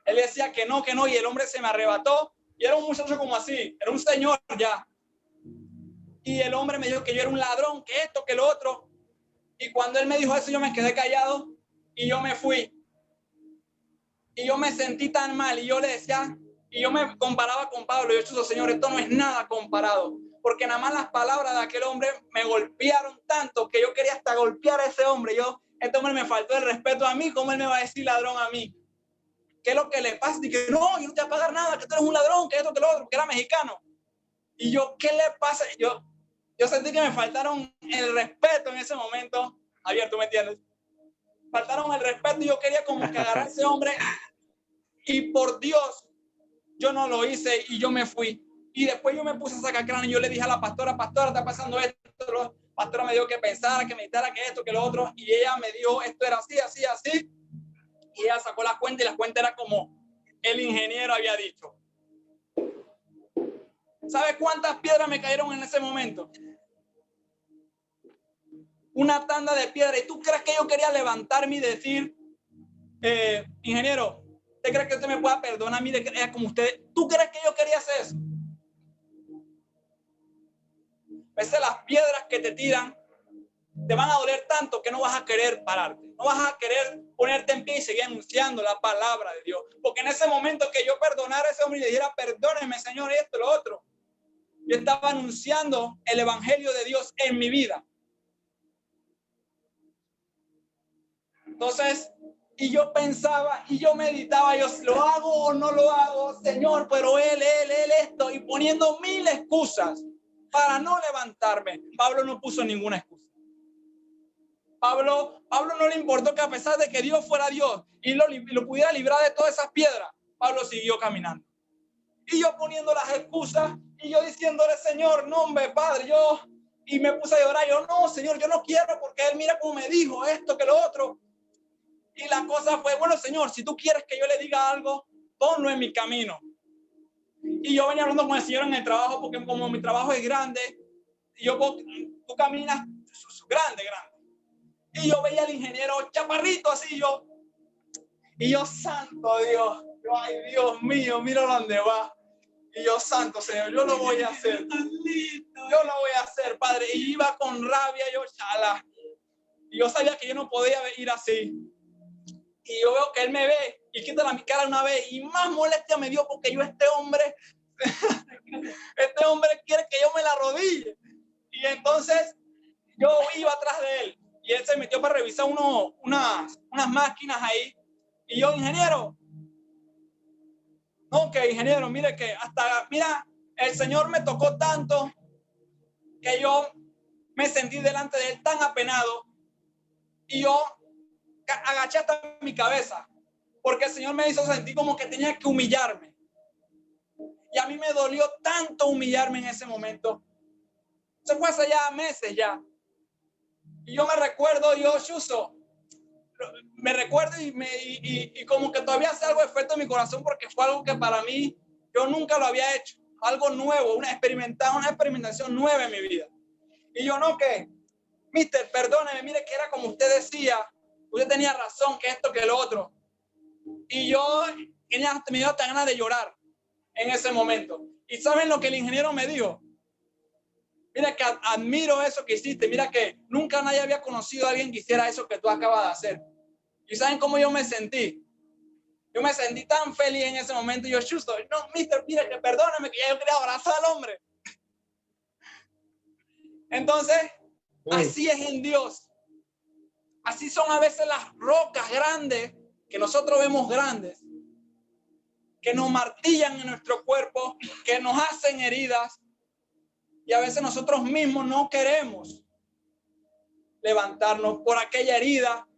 Él decía que no, y el hombre se me arrebató, y era un muchacho como así, era un señor ya. Y el hombre me dijo que yo era un ladrón, que esto, que lo otro. Y cuando él me dijo eso, yo me quedé callado y yo me fui. Y yo me sentí tan mal, y yo le decía, y yo me comparaba con Pablo, y yo dije, Señor, esto no es nada comparado. Porque nada más las palabras de aquel hombre me golpearon tanto que yo quería hasta golpear a ese hombre. Este hombre me faltó el respeto a mí, ¿cómo él me va a decir ladrón a mí? ¿Qué es lo que le pasa? Y que no, yo no te voy a pagar nada, que tú eres un ladrón, que esto, que lo otro, que era mexicano. Y yo, ¿qué le pasa? Yo sentí que me faltaron el respeto en ese momento. Javier, ¿tú me entiendes? Faltaron el respeto, y yo quería como que agarrar a ese hombre. Y por Dios, yo no lo hice y yo me fui. Y después yo me puse a sacar cráneo y yo le dije a la pastora, está pasando esto. La pastora me dijo que pensara, que meditara, que esto, que lo otro. Y ella me dijo, esto era así, así, así. Y ella sacó la cuenta, y la cuenta era como el ingeniero había dicho. ¿Sabes cuántas piedras me cayeron en ese momento? Una tanda de piedras. ¿Y tú crees que yo quería levantarme y decir, ingeniero, ¿usted cree que usted me pueda perdonar a mí de creer como usted? ¿Tú crees que yo quería hacer eso? A veces las piedras que te tiran te van a doler tanto que no vas a querer pararte. No vas a querer ponerte en pie y seguir anunciando la palabra de Dios. Porque en ese momento que yo perdonara a ese hombre y le dijera, perdóneme, Señor, esto, lo otro, yo estaba anunciando el evangelio de Dios en mi vida. Entonces, y yo pensaba, y yo meditaba, yo, ¿lo hago o no lo hago, Señor? Pero él esto, y poniendo mil excusas para no levantarme. Pablo no puso ninguna excusa. Pablo no le importó que a pesar de que Dios fuera Dios y lo pudiera librar de todas esas piedras, Pablo siguió caminando. Y yo poniendo las excusas, y yo diciéndole, Señor, no, hombre, Padre, y me puse a llorar, yo, no, Señor, yo no quiero, porque él mira cómo me dijo esto, que lo otro. Y la cosa fue, bueno, Señor, si tú quieres que yo le diga algo, ponlo en mi camino. Y yo venía hablando con el Señor en el trabajo, porque como mi trabajo es grande, tú caminas grande. Y yo veía al ingeniero chaparrito así, y yo, santo Dios, ay Dios mío, mira dónde va. Y yo, santo Señor, yo lo voy a hacer. Yo lo voy a hacer, Padre. Y iba con rabia, yo, chala. Y yo sabía que yo no podía ir así. Y yo veo que él me ve y quita la mi cara una vez, y más molestia me dio porque yo, este hombre quiere que yo me la arrodille. Y entonces yo iba atrás de él, y él se metió para revisar unas máquinas ahí. Y yo, ingeniero, no, que ingeniero, mire que mira, el Señor me tocó tanto que yo me sentí delante de él tan apenado, y yo agaché hasta mi cabeza, porque el Señor me hizo sentir como que tenía que humillarme. Y a mí me dolió tanto humillarme en ese momento. Eso fue hace ya meses ya. Y yo me recuerdo, Chuzo, me recuerdo y como que todavía hace algo de efecto en mi corazón porque fue algo que para mí, yo nunca lo había hecho. Algo nuevo, una experimentación nueva en mi vida. Y yo no, que, mister, perdóneme, mire que era como usted decía, usted tenía razón, que esto, que lo otro. Y yo me dio hasta ganas de llorar en ese momento. ¿Y saben lo que el ingeniero me dijo? Mira que admiro eso que hiciste, mira que nunca nadie había conocido a alguien que hiciera eso que tú acabas de hacer. ¿Y saben cómo yo me sentí? Yo me sentí tan feliz en ese momento. Yo, Chuzo, no, mister, mira que perdóname que ya yo quería abrazar al hombre. Entonces, así es en Dios. Así son a veces las rocas grandes que nosotros vemos grandes, que nos martillan en nuestro cuerpo, que nos hacen heridas y a veces nosotros mismos no queremos levantarnos por aquella herida,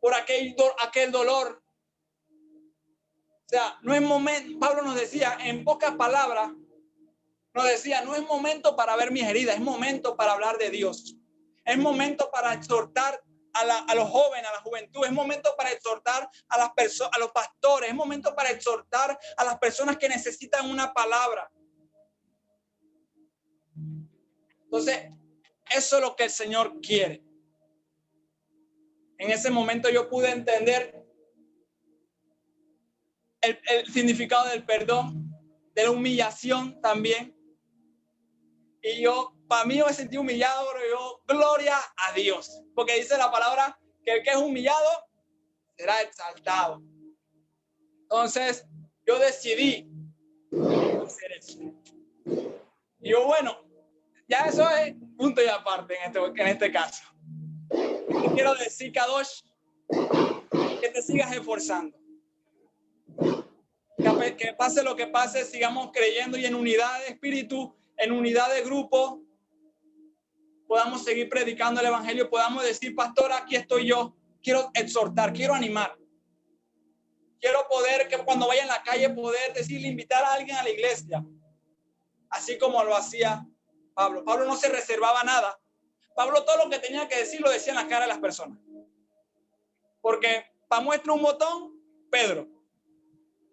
por aquel dolor. O sea, no es momento, Pablo nos decía en pocas palabras, nos decía, no es momento para ver mis heridas, es momento para hablar de Dios. Es momento para exhortar a los jóvenes, a la juventud. Es momento para exhortar a las personas, a los pastores. Es momento para exhortar a las personas que necesitan una palabra. Entonces, eso es lo que el Señor quiere. En ese momento yo pude entender el significado del perdón, de la humillación también. Y yo, para mí, yo me sentí humillado, pero yo, gloria a Dios. Porque dice la palabra que el que es humillado será exaltado. Entonces, yo decidí hacer eso. Y yo, bueno, ya eso es punto y aparte en este caso. Te quiero decir, Kadosh, que te sigas esforzando. Que pase lo que pase, sigamos creyendo y en unidad de espíritu, en unidad de grupo, podamos seguir predicando el evangelio, podamos decir, pastor, aquí estoy yo, quiero exhortar, quiero animar. Quiero poder, que cuando vaya en la calle, poder decirle, invitar a alguien a la iglesia. Así como lo hacía Pablo. Pablo no se reservaba nada. Pablo todo lo que tenía que decir lo decía en la cara de las personas. Porque para muestra un botón, Pedro.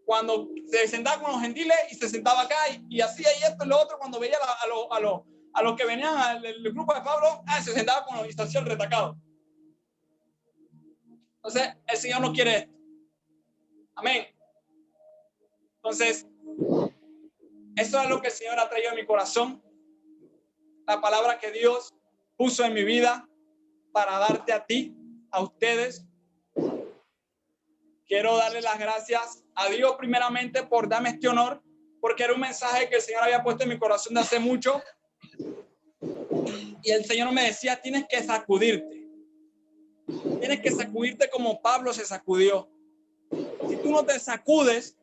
Cuando se sentaba con los gentiles y se sentaba acá y hacía y esto y lo otro, cuando veía a los que venían al grupo de Pablo, se sentaba con los y se hacía el retacado. Entonces, el Señor no quiere esto. Amén. Entonces, eso es lo que el Señor ha traído en mi corazón. La palabra que Dios puso en mi vida para darte a ti, a ustedes. Quiero darle las gracias a Dios primeramente por darme este honor, porque era un mensaje que el Señor había puesto en mi corazón de hace mucho. Y el Señor me decía, tienes que sacudirte. Tienes que sacudirte como Pablo se sacudió. Si tú no te sacudes,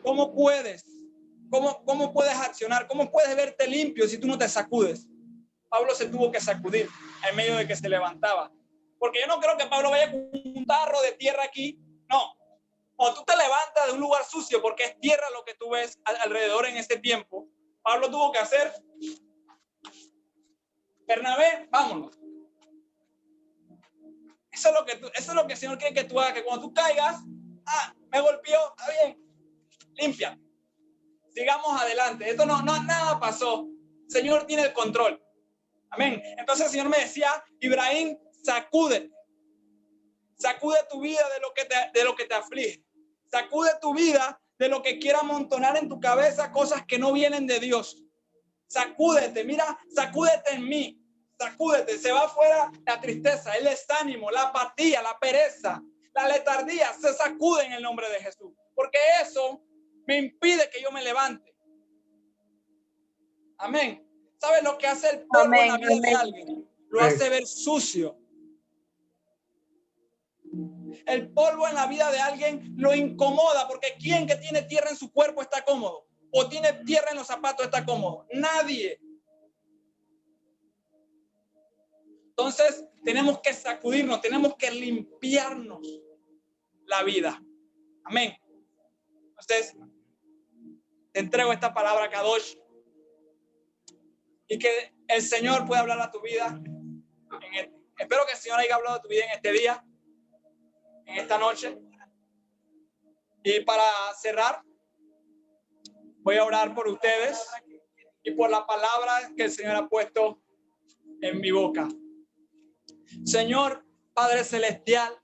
¿cómo puedes? ¿Cómo puedes accionar? ¿Cómo puedes verte limpio si tú no te sacudes? Pablo se tuvo que sacudir en medio de que se levantaba. Porque yo no creo que Pablo vaya con un tarro de tierra aquí. No. O tú te levantas de un lugar sucio porque es tierra lo que tú ves alrededor en este tiempo. Pablo tuvo que hacer, Bernabé, vámonos. Eso es lo que el Señor quiere que tú hagas, que cuando tú caigas, me golpeó, está bien, limpia. Sigamos adelante. Esto no nada pasó. El Señor tiene el control. Amén. Entonces el Señor me decía, Ibrahim, sacúdete. Sacude tu vida de lo que te aflige. Sacude tu vida de lo que quiera amontonar en tu cabeza cosas que no vienen de Dios. Sacúdete, mira, sacúdete en mí. Sacúdete, se va afuera la tristeza, el desánimo, la apatía, la pereza, la letardía. Se sacude en el nombre de Jesús. Porque eso me impide que yo me levante. Amén. ¿Sabes lo que hace el polvo en la vida de alguien? Lo hace ver sucio. El polvo en la vida de alguien lo incomoda, porque ¿quién que tiene tierra en su cuerpo está cómodo? ¿O tiene tierra en los zapatos está cómodo? Nadie. Entonces tenemos que sacudirnos, tenemos que limpiarnos la vida. Amén. Entonces te entrego esta palabra, Kadosh, y que el Señor pueda hablar a tu vida Espero que el Señor haya hablado de tu vida en este día, en esta noche. Y para cerrar, voy a orar por ustedes y por la palabra que el Señor ha puesto en mi boca. Señor, Padre Celestial,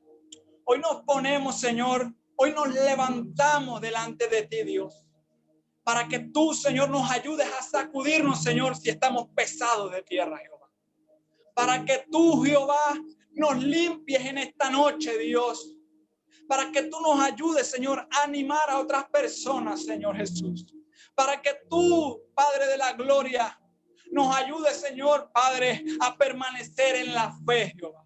hoy nos ponemos, Señor, hoy nos levantamos delante de ti, Dios, para que tú, Señor, nos ayudes a sacudirnos, Señor, si estamos pesados de tierra, Jehová. Para que tú, Jehová, nos limpies en esta noche, Dios. Para que tú nos ayudes, Señor, a animar a otras personas, Señor Jesús. Para que tú, Padre de la gloria, nos ayudes, Señor, Padre, a permanecer en la fe, Jehová.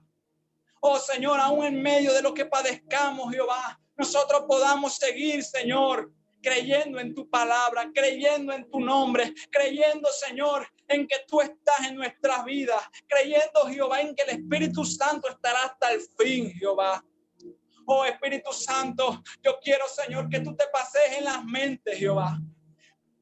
Oh, Señor, aún en medio de lo que padezcamos, Jehová, nosotros podamos seguir, Señor, creyendo en tu palabra, creyendo en tu nombre, creyendo, Señor, en que tú estás en nuestras vidas, creyendo, Jehová, en que el Espíritu Santo estará hasta el fin, Jehová. Oh, Espíritu Santo, yo quiero, Señor, que tú te pases en las mentes, Jehová.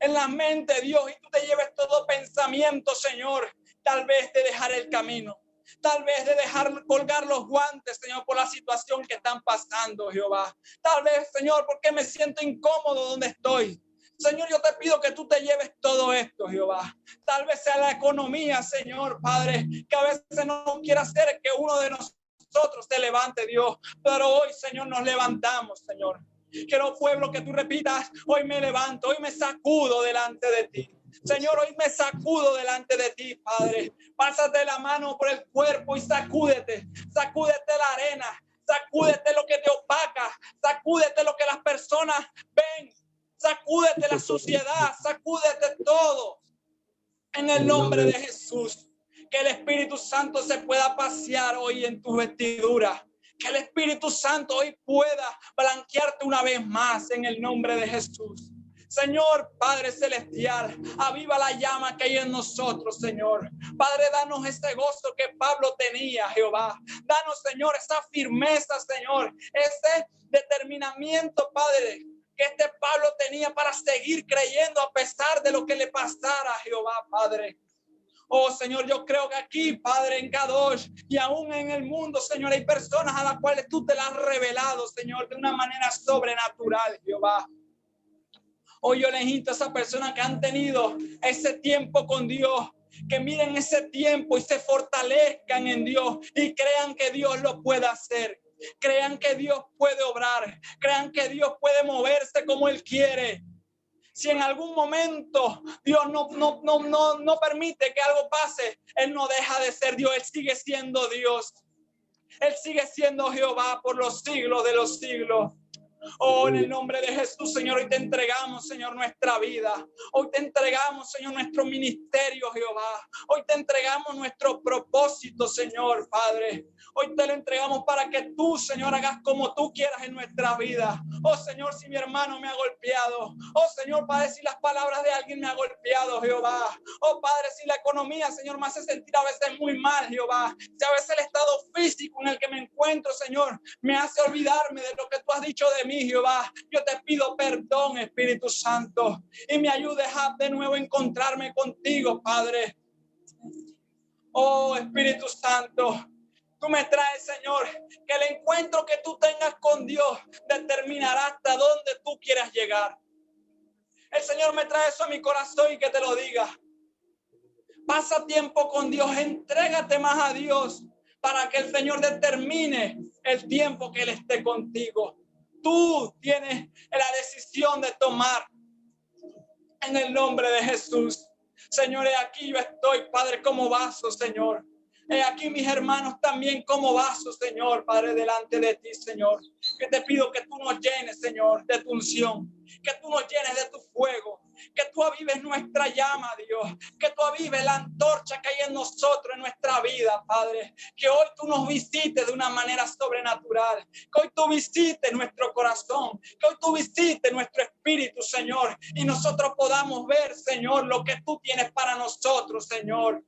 En la mente, Dios, y tú te lleves todo pensamiento, Señor, tal vez de dejar el camino, tal vez de dejar colgar los guantes, Señor, por la situación que están pasando, Jehová. Tal vez, Señor, porque me siento incómodo donde estoy. Señor, yo te pido que tú te lleves todo esto, Jehová. Tal vez sea la economía, Señor, Padre, que a veces no quiere hacer que uno de nosotros se levante, Dios. Pero hoy, Señor, nos levantamos, Señor. Quiero, pueblo, que tú repitas: hoy me levanto, hoy me sacudo delante de ti. Señor, hoy me sacudo delante de ti, Padre. Pásate la mano por el cuerpo y sacúdete. Sacúdete la arena. Sacúdete lo que te opaca. Sacúdete lo que las personas ven. Sacúdete la suciedad. Sacúdete todo. En el nombre de Jesús. Que el Espíritu Santo se pueda pasear hoy en tu vestidura. Que el Espíritu Santo hoy pueda blanquearte una vez más en el nombre de Jesús. Señor, Padre Celestial, aviva la llama que hay en nosotros, Señor. Padre, danos ese gozo que Pablo tenía, Jehová. Danos, Señor, esa firmeza, Señor, ese determinamiento, Padre, que este Pablo tenía para seguir creyendo a pesar de lo que le pasara, Jehová, Padre. Oh, Señor, yo creo que aquí, Padre, en Kadosh y aún en el mundo, Señor, hay personas a las cuales tú te las has revelado, Señor, de una manera sobrenatural, Jehová. Hoy yo les invito a esas personas que han tenido ese tiempo con Dios, que miren ese tiempo y se fortalezcan en Dios y crean que Dios lo puede hacer. Crean que Dios puede obrar. Crean que Dios puede moverse como Él quiere. Si en algún momento Dios no permite que algo pase, Él no deja de ser Dios. Él sigue siendo Dios. Él sigue siendo Jehová por los siglos de los siglos. Oh, en el nombre de Jesús, Señor, hoy te entregamos, Señor, nuestra vida. Hoy te entregamos, Señor, nuestro ministerio, Jehová. Hoy te entregamos nuestro propósito, Señor, Padre. Hoy te lo entregamos para que tú, Señor, hagas como tú quieras en nuestra vida. Oh, Señor, si mi hermano me ha golpeado. Oh, Señor, Padre, si las palabras de alguien me ha golpeado, Jehová. Oh, Padre, si la economía, Señor, me hace sentir a veces muy mal, Jehová. Si a veces el estado físico en el que me encuentro, Señor, me hace olvidarme de lo que tú has dicho de mí, Jehová. Yo te pido perdón, Espíritu Santo, y me ayudes a de nuevo encontrarme contigo, Padre. Oh, Espíritu Santo, tú me traes, Señor, que el encuentro que tú tengas con Dios determinará hasta dónde tú quieras llegar. El Señor me trae eso a mi corazón y que te lo diga. Pasa tiempo con Dios, entrégate más a Dios para que el Señor determine el tiempo que Él esté contigo. Tú tienes la decisión de tomar en el nombre de Jesús. Señor, aquí yo estoy, Padre, como vaso, Señor. Aquí mis hermanos también como vasos, Señor, Padre, delante de ti, Señor. Que te pido que tú nos llenes, Señor, de tu unción. Que tú nos llenes de tu fuego. Que tú avives nuestra llama, Dios. Que tú avives la antorcha que hay en nosotros, en nuestra vida, Padre. Que hoy tú nos visites de una manera sobrenatural. Que hoy tú visites nuestro corazón. Que hoy tú visites nuestro espíritu, Señor. Y nosotros podamos ver, Señor, lo que tú tienes para nosotros, Señor.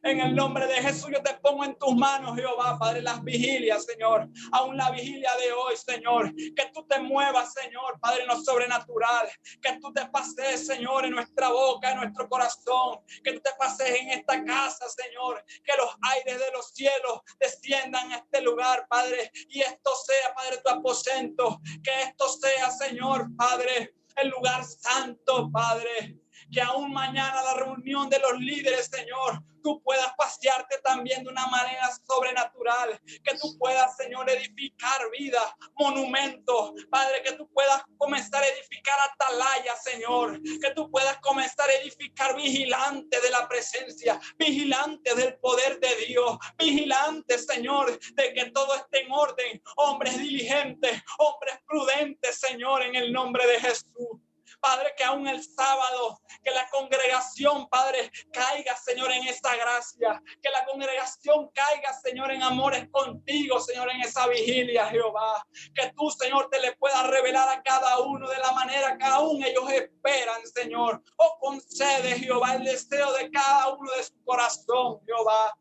En el nombre de Jesús yo te pongo en tus manos, Jehová, Padre, las vigilias, Señor. Aún la vigilia de hoy, Señor. Que tú te muevas, Señor, Padre, en lo sobrenatural. Que tú te pases, Señor, en nuestra boca, en nuestro corazón. Que tú te pases en esta casa, Señor. Que los aires de los cielos desciendan a este lugar, Padre. Y esto sea, Padre, tu aposento. Que esto sea, Señor, Padre, el lugar santo, Padre. Que aún mañana la reunión de los líderes, Señor, tú puedas pasearte también de una manera sobrenatural. Que tú puedas, Señor, edificar vidas, monumentos. Padre, que tú puedas comenzar a edificar atalayas, Señor. Que tú puedas comenzar a edificar vigilantes de la presencia, vigilantes del poder de Dios, vigilantes, Señor, de que todo esté en orden. Hombres diligentes, hombres prudentes, Señor, en el nombre de Jesús. Padre, que aún el sábado, que la congregación, Padre, caiga, Señor, en esa gracia. Que la congregación caiga, Señor, en amores contigo, Señor, en esa vigilia, Jehová. Que tú, Señor, te le puedas revelar a cada uno de la manera que aún ellos esperan, Señor. O concede, Jehová, el deseo de cada uno de su corazón, Jehová.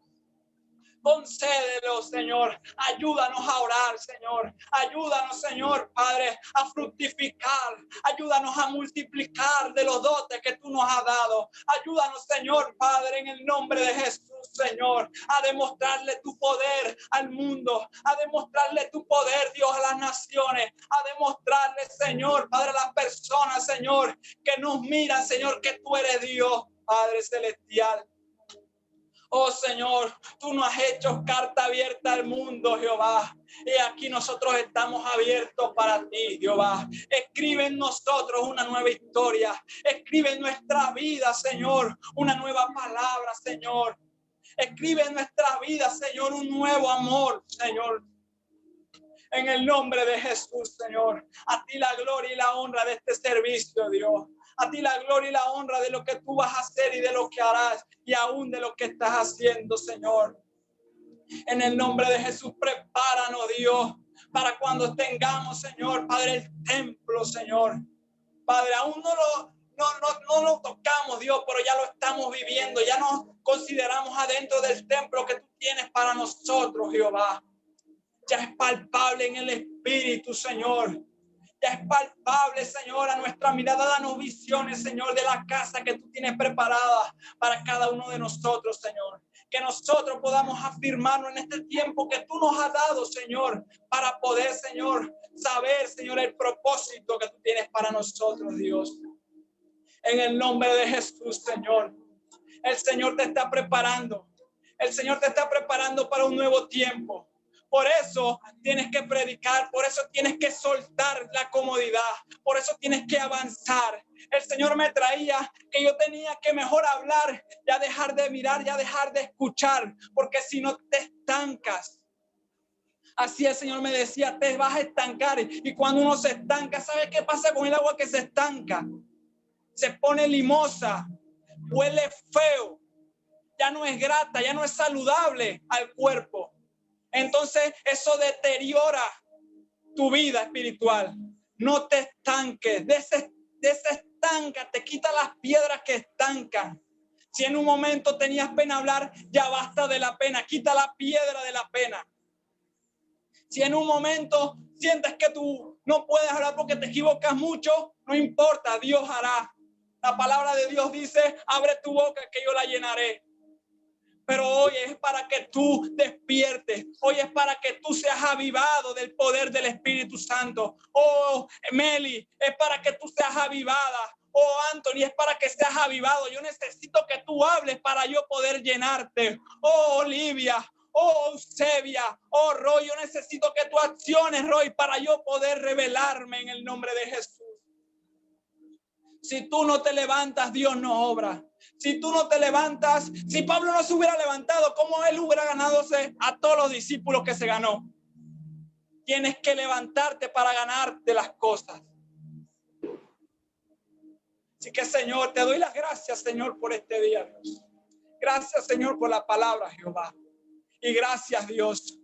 Concédelo, Señor. Ayúdanos a orar, Señor. Ayúdanos, Señor, Padre, a fructificar. Ayúdanos a multiplicar de los dotes que tú nos has dado. Ayúdanos, Señor, Padre, en el nombre de Jesús, Señor, a demostrarle tu poder al mundo, a demostrarle tu poder, Dios, a las naciones, a demostrarle, Señor, Padre, a las personas, Señor, que nos miran, Señor, que tú eres Dios, Padre celestial. Oh Señor, tú nos has hecho carta abierta al mundo, Jehová. Y aquí nosotros estamos abiertos para ti, Jehová. Escribe en nosotros una nueva historia. Escribe en nuestra vida, Señor, una nueva palabra, Señor. Escribe en nuestra vida, Señor, un nuevo amor, Señor. En el nombre de Jesús, Señor. A ti la gloria y la honra de este servicio, Dios. A ti la gloria y la honra de lo que tú vas a hacer y de lo que harás y aún de lo que estás haciendo, Señor. En el nombre de Jesús, prepáranos, Dios, para cuando tengamos, Señor, Padre, el templo, Señor. Padre, aún no lo tocamos, Dios, pero ya lo estamos viviendo. Ya nos consideramos adentro del templo que tú tienes para nosotros, Jehová. Ya es palpable en el Espíritu, Señor. Ya es palpable, Señor, a nuestra mirada. Danos visiones, Señor, de la casa que tú tienes preparada para cada uno de nosotros, Señor. Que nosotros podamos afirmarnos en este tiempo que tú nos has dado, Señor, para poder, Señor, saber, Señor, el propósito que tú tienes para nosotros, Dios. En el nombre de Jesús, Señor. El Señor te está preparando. El Señor te está preparando para un nuevo tiempo. Por eso tienes que predicar, por eso tienes que soltar la comodidad, por eso tienes que avanzar. El Señor me traía que yo tenía que mejor hablar, ya dejar de mirar, ya dejar de escuchar, porque si no te estancas. Así el Señor me decía, te vas a estancar. Y cuando uno se estanca, ¿sabe qué pasa con el agua que se estanca? Se pone limosa, huele feo, ya no es grata, ya no es saludable al cuerpo. Entonces eso deteriora tu vida espiritual. No te estanques, desestanca, te quita las piedras que estancan. Si en un momento tenías pena hablar, ya basta de la pena, quita la piedra de la pena. Si en un momento sientes que tú no puedes hablar porque te equivocas mucho, no importa, Dios hará. La palabra de Dios dice, abre tu boca que yo la llenaré. Pero hoy es para que tú despiertes. Hoy es para que tú seas avivado del poder del Espíritu Santo. Oh, Meli, es para que tú seas avivada. Oh, Anthony, es para que seas avivado. Yo necesito que tú hables para yo poder llenarte. Oh, Olivia. Oh, Eusebia. Oh, Roy, yo necesito que tú acciones, Roy, para yo poder revelarme en el nombre de Jesús. Si tú no te levantas, Dios no obra. Si tú no te levantas, si Pablo no se hubiera levantado, ¿cómo él hubiera ganadose a todos los discípulos que se ganó? Tienes que levantarte para ganarte las cosas. Así que, Señor, te doy las gracias, Señor, por este día, Dios. Gracias, Señor, por la palabra, Jehová. Y gracias, Dios.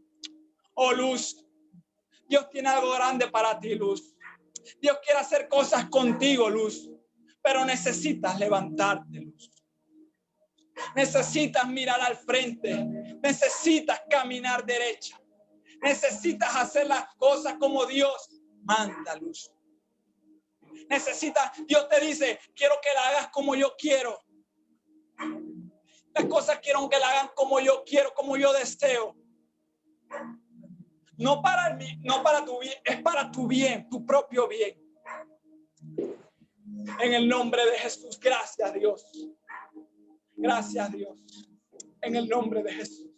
Oh, Luz. Dios tiene algo grande para ti, Luz. Dios quiere hacer cosas contigo, Luz. Pero necesitas levantarte, Luz. Necesitas mirar al frente. Necesitas caminar derecha. Necesitas hacer las cosas como Dios manda, Luz. Dios te dice, quiero que la hagas como yo quiero. Las cosas quiero que la hagan como yo quiero, como yo deseo. No para tu bien, es para tu bien, tu propio bien. En el nombre de Jesús, gracias Dios. Gracias Dios. En el nombre de Jesús.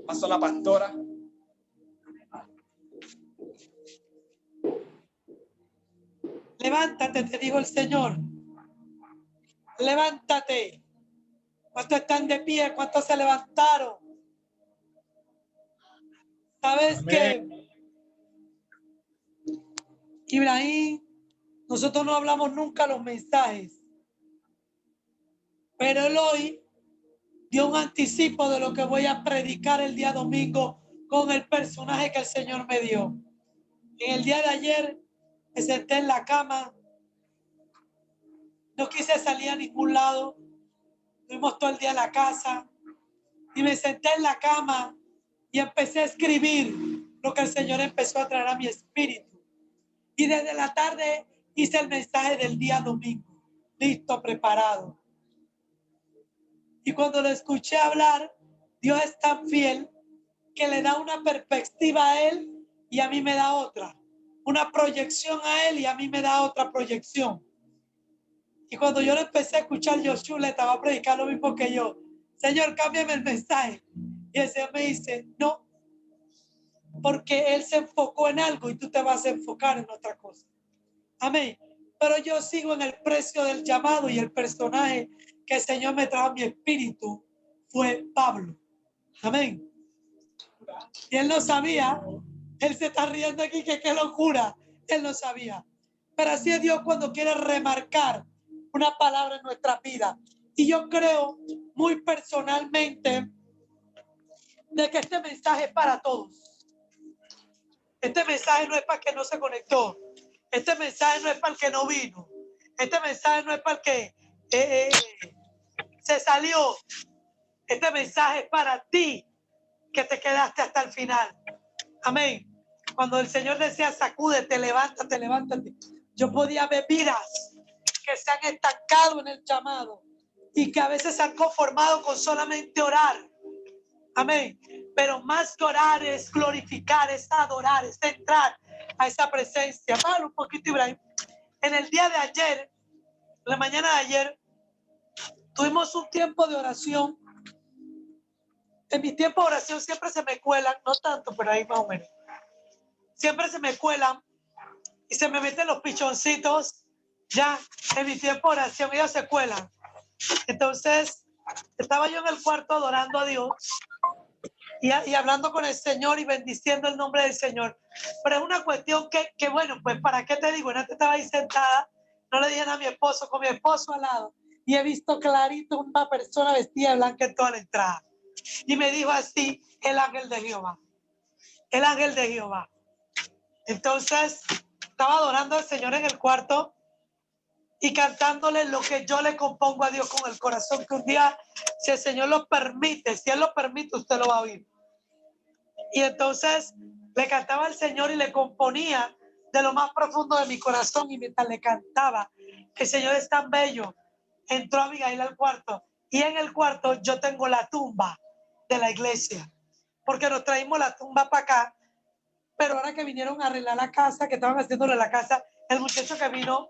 Pasó la pastora. Levántate, te dijo el Señor. Levántate. ¿Cuántos están de pie? ¿Cuántos se levantaron? ¿Sabes qué? Ibrahim, nosotros no hablamos nunca los mensajes, pero él hoy dio un anticipo de lo que voy a predicar el día domingo con el personaje que el Señor me dio. En el día de ayer me senté en la cama, no quise salir a ningún lado, estuvimos todo el día en la casa y me senté en la cama y empecé a escribir lo que el Señor empezó a traer a mi espíritu. Y desde la tarde hice el mensaje del día domingo, listo, preparado. Y cuando lo escuché hablar, Dios es tan fiel que le da una perspectiva a él y a mí me da otra. Una proyección a él y a mí me da otra proyección. Y cuando yo lo empecé a escuchar, Joshua le estaba predicando lo mismo que yo. Señor, cámbiame el mensaje. Y el Señor me dice, no, porque él se enfocó en algo y tú te vas a enfocar en otra cosa. Amén. Pero yo sigo en el precio del llamado y el personaje que el Señor me trajo a mi espíritu fue Pablo. Amén. Y él no sabía, él se está riendo aquí, que qué locura. Él no sabía. Pero así es Dios cuando quiere remarcar una palabra en nuestra vida. Y yo creo muy personalmente de que este mensaje es para todos. Este mensaje no es para el que no se conectó. Este mensaje no es para el que no vino. Este mensaje no es para el que se salió. Este mensaje es para ti que te quedaste hasta el final. Amén. Cuando el Señor decía, sacúdete, levántate, levántate. Yo podía ver vidas que se han estancado en el llamado y que a veces se han conformado con solamente orar. Amén. Pero más que orar es glorificar, es adorar, es entrar a esa presencia. Bájale un poquito, Ibrahim. En el día de ayer, la mañana de ayer, tuvimos un tiempo de oración. En mi tiempo de oración siempre se me cuelan, no tanto, pero ahí más o menos. Siempre se me cuelan y se me meten los pichoncitos. Ya, en mi tiempo de oración ellos se cuelan. Entonces, estaba yo en el cuarto adorando a Dios y hablando con el Señor y bendiciendo el nombre del Señor. Pero es una cuestión que bueno, pues ¿para qué te digo? Antes estaba ahí sentada, no le dije a mi esposo, con mi esposo al lado, y he visto clarito una persona vestida de blanca en toda la entrada. Y me dijo así, el ángel de Jehová. El ángel de Jehová. Entonces, estaba adorando al Señor en el cuarto y cantándole lo que yo le compongo a Dios con el corazón, que un día, si el Señor lo permite, si Él lo permite, usted lo va a oír. Y entonces le cantaba al Señor y le componía de lo más profundo de mi corazón, y mientras le cantaba, el Señor es tan bello, entró Abigail al cuarto, y en el cuarto yo tengo la tumba de la iglesia, porque nos traímos la tumba para acá, pero ahora que vinieron a arreglar la casa, que estaban haciéndole la casa, el muchacho que vino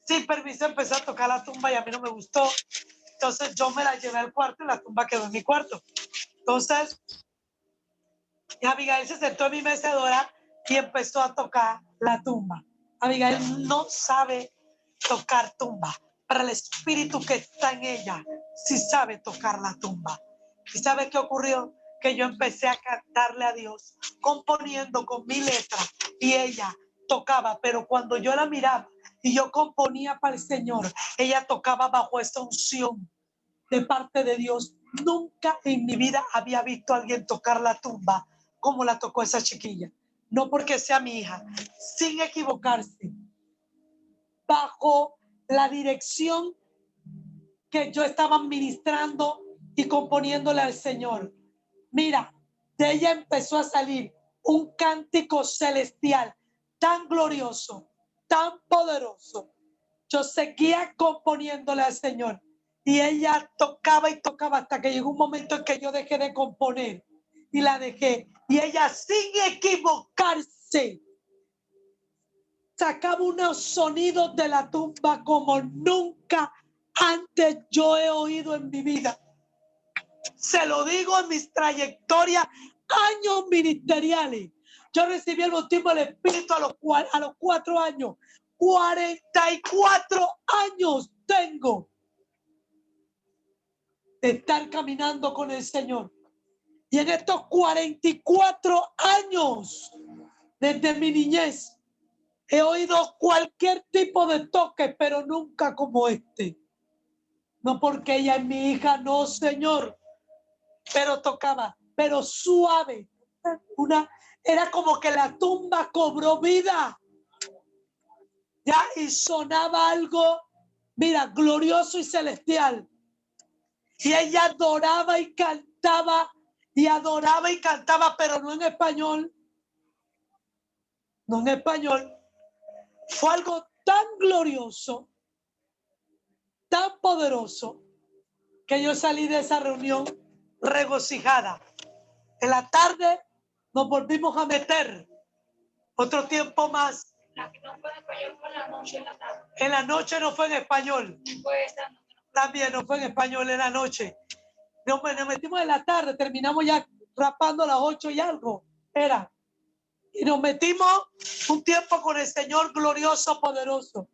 sin permiso empezó a tocar la tumba y a mí no me gustó. Entonces yo me la llevé al cuarto y la tumba quedó en mi cuarto. Entonces Abigail se sentó en mi mecedora y empezó a tocar la tumba. Abigail no sabe tocar tumba, pero el espíritu que está en ella sí sabe tocar la tumba. ¿Y sabe qué ocurrió? Que yo empecé a cantarle a Dios, componiendo con mi letra, y ella tocaba, pero cuando yo la miraba y yo componía para el Señor, ella tocaba bajo esa unción de parte de Dios. Nunca en mi vida había visto a alguien tocar la tumba como la tocó esa chiquilla. No porque sea mi hija, sin equivocarse, bajo la dirección que yo estaba ministrando y componiéndole al Señor. Mira, de ella empezó a salir un cántico celestial tan glorioso, tan poderoso. Yo seguía componiéndole al Señor y ella tocaba y tocaba hasta que llegó un momento en que yo dejé de componer y la dejé. Y ella, sin equivocarse, sacaba unos sonidos de la tumba como nunca antes yo he oído en mi vida. Se lo digo en mis trayectorias, años ministeriales. Yo recibí el bautismo del Espíritu a los 4 años. 44 años tengo de estar caminando con el Señor. Y en estos 44 años, desde mi niñez, he oído cualquier tipo de toque, pero nunca como este. No porque ella es mi hija, no, Señor. Pero tocaba, pero suave. Era como que la tumba cobró vida. Ya, y sonaba algo, mira, glorioso y celestial. Y ella adoraba y cantaba, pero no en español. No en español. Fue algo tan glorioso, tan poderoso, que yo salí de esa reunión regocijada. En la tarde nos volvimos a meter otro tiempo más. La que no fue en español fue en la noche, en la tarde. En la noche no fue en español. También no fue en español en la noche. Nos metimos en la tarde, terminamos ya rapando a las 8 y algo. Era. Y nos metimos un tiempo con el Señor glorioso, poderoso.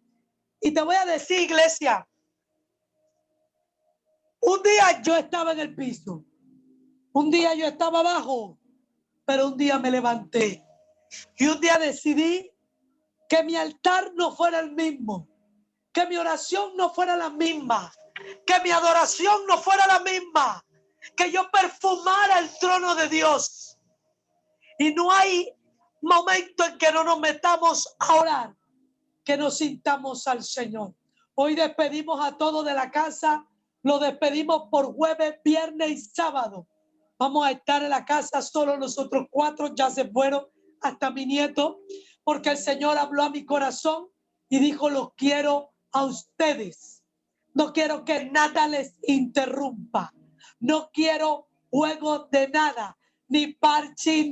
Y te voy a decir, iglesia, un día yo estaba en el piso. Un día yo estaba abajo, pero un día me levanté. Y un día decidí que mi altar no fuera el mismo, que mi oración no fuera la misma, que mi adoración no fuera la misma, que yo perfumara el trono de Dios. Y no hay momento en que no nos metamos a orar, que nos sintamos al Señor. Hoy despedimos a todos de la casa, lo despedimos por jueves, viernes y sábado. Vamos a estar en la casa solo nosotros 4, ya se fueron hasta mi nieto, porque el Señor habló a mi corazón y dijo, los quiero a ustedes. No quiero que nada les interrumpa. No quiero juegos de nada, ni parche,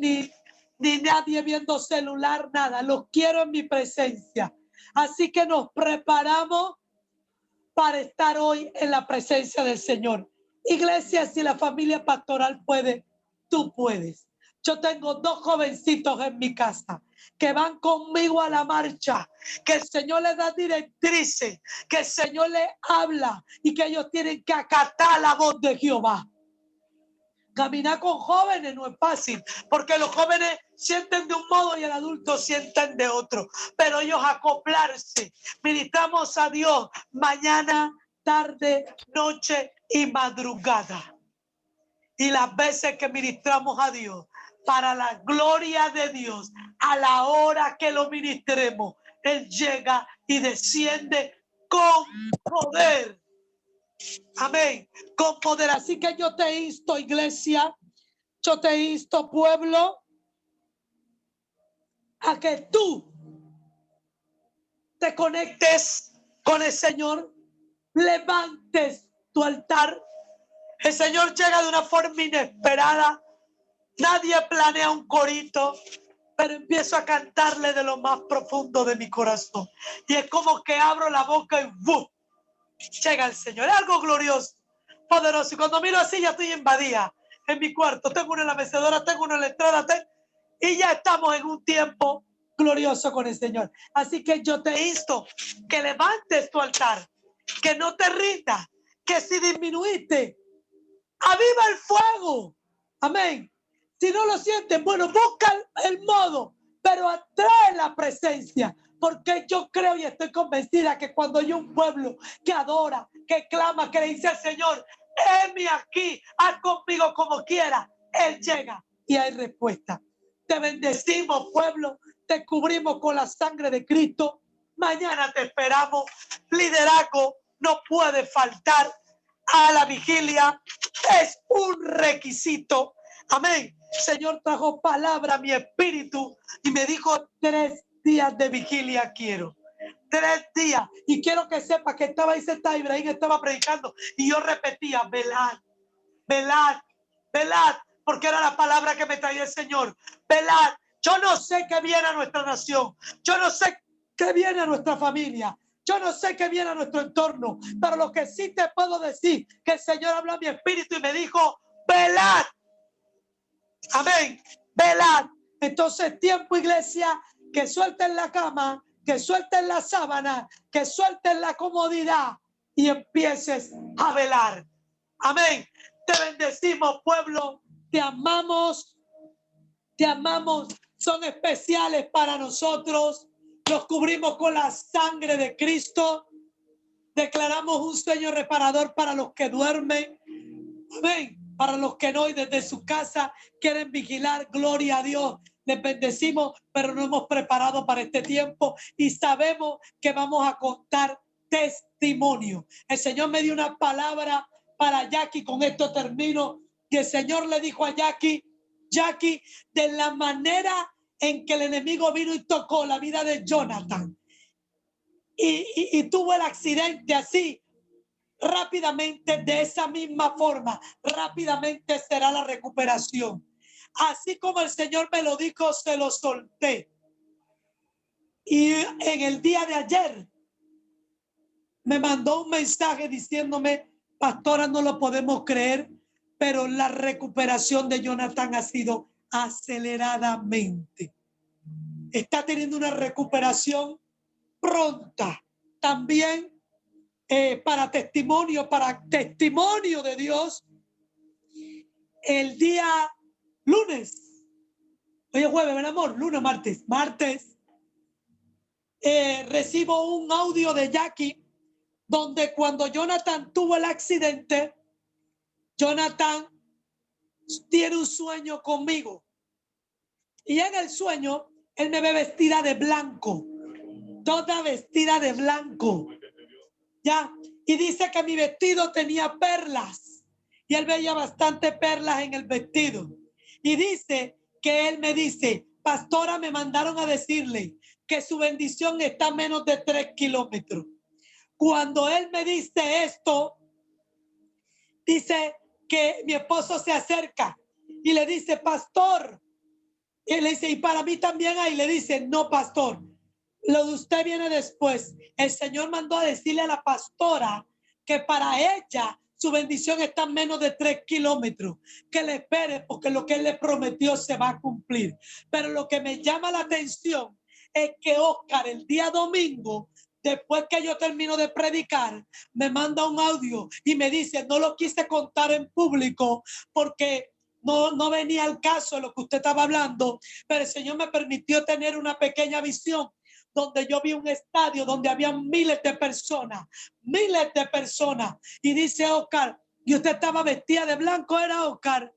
ni nadie viendo celular, nada. Los quiero en mi presencia. Así que nos preparamos para estar hoy en la presencia del Señor. Iglesia, si la familia pastoral puede, tú puedes. Yo tengo 2 jovencitos en mi casa que van conmigo a la marcha, que el Señor les da directrices, que el Señor les habla y que ellos tienen que acatar la voz de Jehová. Caminar con jóvenes no es fácil, porque los jóvenes sienten de un modo y el adulto sienten de otro, pero ellos acoplarse. Ministramos a Dios mañana, tarde, noche y madrugada. Y las veces que ministramos a Dios, para la gloria de Dios, a la hora que lo ministremos, Él llega y desciende con poder. Amén. Con poder. Así que yo te insto, iglesia, yo te insto, pueblo, a que tú te conectes con el Señor, levantes tu altar. El Señor llega de una forma inesperada. Nadie planea un corito, pero empiezo a cantarle de lo más profundo de mi corazón. Y es como que abro la boca y ¡buf! Llega el Señor. Es algo glorioso, poderoso. Y cuando miro así, ya estoy invadida en mi cuarto. Tengo uno en la mecedora, tengo uno en la entrada. Y ya estamos en un tiempo glorioso con el Señor. Así que yo te insto que levantes tu altar, que no te rindas, que si disminuiste, aviva el fuego. Amén. Si no lo sientes, bueno, busca el modo, pero atrae la presencia. Porque yo creo y estoy convencida que cuando hay un pueblo que adora, que clama, que le dice al Señor, heme aquí, haz conmigo como quiera, Él llega y hay respuesta. Te bendecimos, pueblo, te cubrimos con la sangre de Cristo. Mañana te esperamos. Liderazgo no puede faltar. a la vigilia. Es un requisito. Amén. El Señor trajo palabra a mi espíritu y me dijo 3 días de vigilia quiero. 3 días. Y quiero que sepa que estaba ahí sentada, Ibrahim estaba predicando y yo repetía, velad, velad, velad, porque era la palabra que me traía el Señor. Velad. Yo no sé qué viene a nuestra nación. Yo no sé qué viene a nuestra familia. Yo no sé qué viene a nuestro entorno. Pero lo que sí te puedo decir, que el Señor habló a mi espíritu y me dijo, velad. Amén. Velad. Entonces, tiempo, iglesia, que suelten la cama, que suelten la sábana, que suelten la comodidad y empieces a velar. Amén. Te bendecimos, pueblo. Te amamos. Te amamos. Son especiales para nosotros. Los cubrimos con la sangre de Cristo. Declaramos un sueño reparador para los que duermen. Amén. Para los que no y desde su casa quieren vigilar, gloria a Dios. Les bendecimos, pero nos hemos preparado para este tiempo y sabemos que vamos a contar testimonio. El Señor me dio una palabra para Jackie, con esto termino. Y el Señor le dijo a Jackie, de la manera en que el enemigo vino y tocó la vida de Jonathan y tuvo el accidente así, rápidamente, de esa misma forma, rápidamente será la recuperación. Así como el Señor me lo dijo, se lo solté. Y en el día de ayer me mandó un mensaje diciéndome, pastora, no lo podemos creer, pero la recuperación de Jonathan ha sido aceleradamente. Está teniendo una recuperación pronta. También para testimonio de Dios, el día lunes, hoy es jueves, ¿verdad, amor? Lunes, martes, recibo un audio de Jackie donde cuando Jonathan tuvo el accidente, Jonathan tiene un sueño conmigo y en el sueño él me ve vestida de blanco, toda vestida de blanco, ya, y dice que mi vestido tenía perlas y él veía bastante perlas en el vestido y dice que él me dice, pastora, me mandaron a decirle que su bendición está a menos de 3 kilómetros. Cuando él me dice esto, dice que mi esposo se acerca y le dice, pastor, y le dice, y para mí también ahí, le dice, no, pastor, lo de usted viene después. El Señor mandó a decirle a la pastora que para ella su bendición está a menos de 3 kilómetros, que le espere porque lo que él le prometió se va a cumplir. Pero lo que me llama la atención es que Oscar el día domingo, después que yo termino de predicar, me manda un audio y me dice, no lo quise contar en público porque no venía al caso de lo que usted estaba hablando, pero el Señor me permitió tener una pequeña visión donde yo vi un estadio donde había miles de personas, y dice Oscar, y usted estaba vestida de blanco, ¿era, Oscar?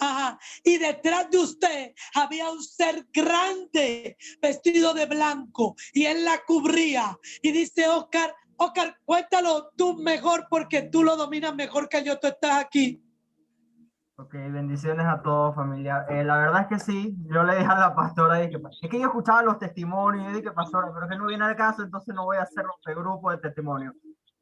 Ajá. Y detrás de usted había un ser grande vestido de blanco y él la cubría. Y dice Oscar, cuéntalo tú mejor porque tú lo dominas mejor que yo, tú estás aquí. Ok, bendiciones a todos, familia. La verdad es que sí, yo le dije a la pastora, dije, es que yo escuchaba los testimonios y dije, pastora, pero que no viene al caso, entonces no voy a hacer este grupo de testimonios.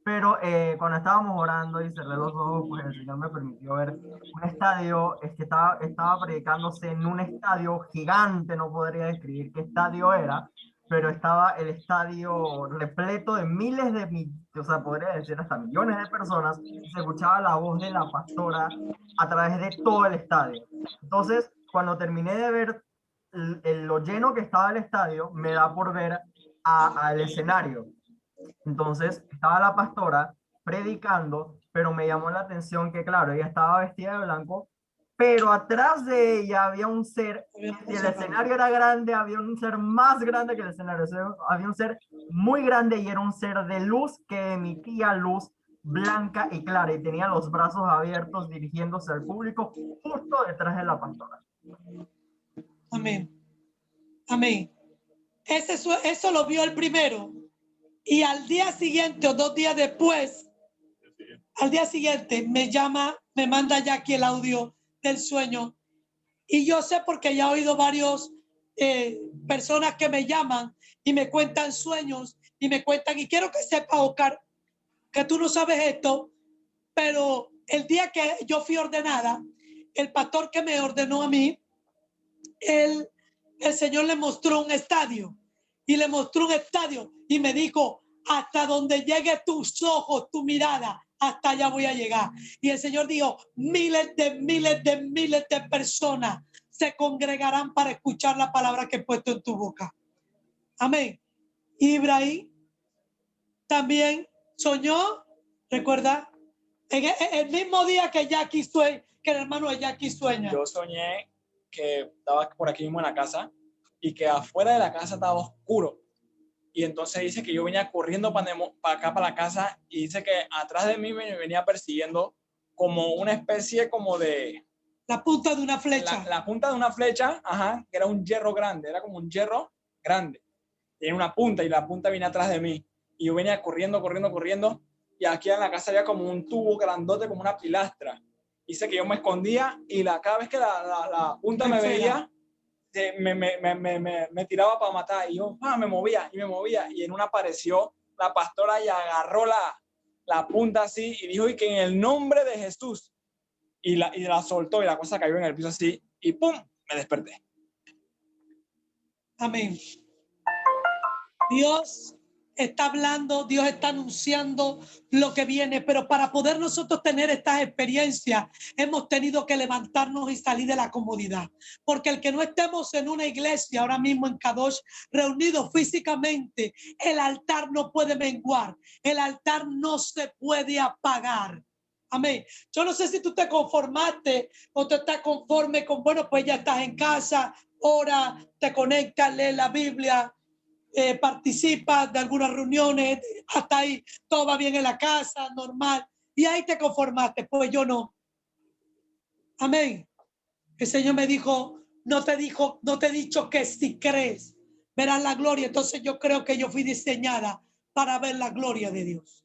Pero cuando estábamos orando y cerré los ojos, pues el Señor me permitió ver un estadio, es que estaba predicándose en un estadio gigante, no podría describir qué estadio era, pero estaba el estadio repleto de miles o sea, podría decir hasta millones de personas, y se escuchaba la voz de la pastora a través de todo el estadio. Entonces, cuando terminé de ver lo lleno que estaba el estadio, me da por ver al escenario. Entonces, estaba la pastora predicando, pero me llamó la atención que, claro, ella estaba vestida de blanco, pero atrás de ella había un ser, y el escenario era grande, había un ser más grande que el escenario, había un ser muy grande y era un ser de luz que emitía luz blanca y clara y tenía los brazos abiertos dirigiéndose al público justo detrás de la pastora. Amén. Amén. Eso lo vio el primero. Y al día siguiente o 2 días después, Al día siguiente me llama, me manda Jackie el audio del sueño. Y yo sé porque ya he oído varios personas que me llaman y me cuentan sueños y me cuentan. Y quiero que sepa, Oscar, que tú no sabes esto, pero el día que yo fui ordenada, el pastor que me ordenó a mí, el Señor le mostró un estadio y le mostró un estadio y me dijo, hasta donde llegue tus ojos, tu mirada, hasta allá voy a llegar. Y el Señor dijo, miles de personas se congregarán para escuchar la palabra que he puesto en tu boca. Amén. Ibrahim también soñó, recuerda, en el mismo día que Jackie sueña, que el hermano de Jackie sueña. Yo soñé que estaba por aquí mismo en la casa y que afuera de la casa estaba oscuro. Y entonces dice que yo venía corriendo para acá, para la casa, y dice que atrás de mí me venía persiguiendo como una especie como de... La punta de una flecha. La punta de una flecha, ajá, que era un hierro grande, era como un hierro grande. Tiene una punta y la punta viene atrás de mí. Y yo venía corriendo, y aquí en la casa había como un tubo grandote, como una pilastra. Dice que yo me escondía y cada vez que la punta me veía, me tiraba para matar. Y yo me movía y en una apareció la pastora y agarró la punta así y dijo, y que en el nombre de Jesús, y la soltó y la cosa cayó en el piso así y ¡pum! Me desperté. Amén. Dios está hablando, Dios está anunciando lo que viene, pero para poder nosotros tener estas experiencias hemos tenido que levantarnos y salir de la comodidad, porque el que no estemos en una iglesia ahora mismo en Kadosh reunidos físicamente, el altar no puede menguar, el altar no se puede apagar. Amén. Yo no sé si tú te conformaste o te estás conforme con, bueno, pues ya estás en casa, ora, te conectas, lees la Biblia, participas de algunas reuniones, hasta ahí todo va bien en la casa, normal, y ahí te conformaste. Pues yo no. Amén. El Señor me dijo, no te he dicho que si crees verás la gloria. Entonces yo creo que yo fui diseñada para ver la gloria de Dios.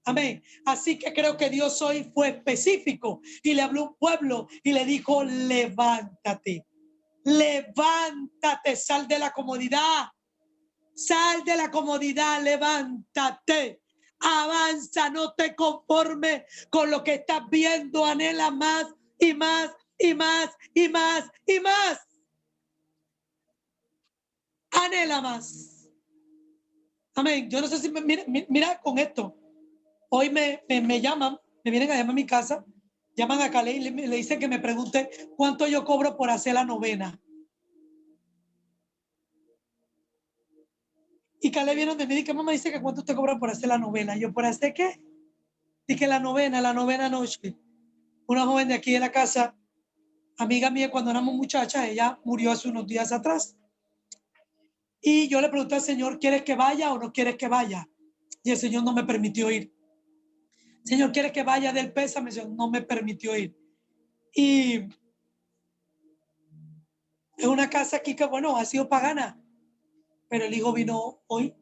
Amén. Así que creo que Dios hoy fue específico y le habló a un pueblo y le dijo, levántate, levántate, sal de la comodidad. Sal de la comodidad, levántate, avanza, no te conformes con lo que estás viendo, anhela más y más y más y más y más. Anhela más. Amén. Yo no sé si mira con esto. Hoy me llaman, me vienen a llamar a mi casa, llaman a Calais y le dicen que me pregunte cuánto yo cobro por hacer la novena. Y Caleb viene donde me dice que mamá dice que cuánto usted cobra por hacer la novena. Yo, ¿por hacer qué? Dije la novena noche. Una joven de aquí de la casa, amiga mía cuando éramos muchachas, ella murió hace unos días atrás. Y yo le pregunté al Señor, ¿quieres que vaya o no quieres que vaya? Y el Señor no me permitió ir. Señor, ¿quieres que vaya del pésame? El Señor no me permitió ir. Y es una casa aquí que, bueno, ha sido pagana. Pero el hijo vino hoy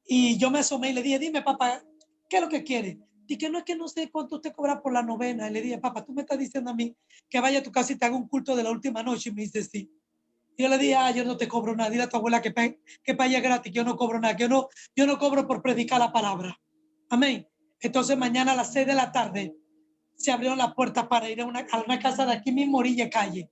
y yo me asomé y le dije, dime papá, ¿qué es lo que quiere? Dije, no, es que no sé cuánto usted cobra por la novena. Y le dije, papá, tú me estás diciendo a mí que vaya a tu casa y te haga un culto de la última noche. Y me dice, sí. Y yo le dije, yo no te cobro nada. Dile a tu abuela que vaya gratis, que yo no cobro nada, que yo no cobro por predicar la palabra. Amén. Entonces mañana a las 6 de la tarde se abrieron las puertas para ir a una casa de aquí mismo, orilla calle.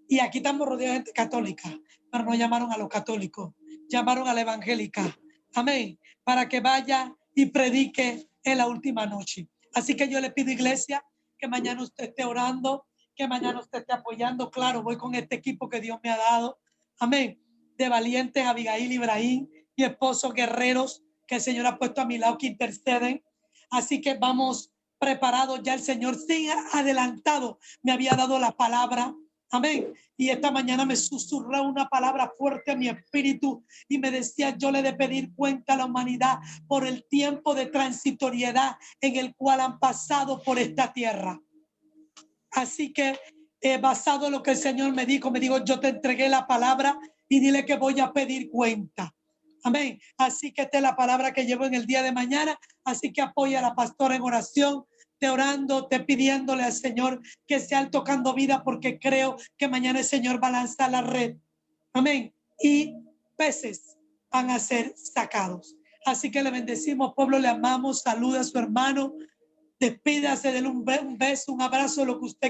Y aquí estamos rodeados de gente católica, pero no llamaron a los católicos, llamaron a la evangélica. Amén. Para que vaya y predique en la última noche. Así que yo le pido, iglesia, que mañana usted esté orando, que mañana usted esté apoyando. Claro, voy con este equipo que Dios me ha dado. Amén. De valientes, Abigail, Ibrahim, y esposos guerreros que el Señor ha puesto a mi lado que interceden. Así que vamos preparados. Ya el Señor sin adelantado me había dado la palabra. Amén. Y esta mañana me susurró una palabra fuerte a mi espíritu y me decía, yo le he de pedir cuenta a la humanidad por el tiempo de transitoriedad en el cual han pasado por esta tierra. Así que basado en lo que el Señor me dijo, yo te entregué la palabra y dile que voy a pedir cuenta. Amén. Así que esta es la palabra que llevo en el día de mañana. Así que apoya a la pastora en oración, te orando, te pidiéndole al Señor que sea el tocando vida, porque creo que mañana el Señor va a lanzar la red. Amén. Y peces van a ser sacados. Así que le bendecimos, pueblo, le amamos. Saluda a su hermano. Despídase, déle un beso, un abrazo, lo que usted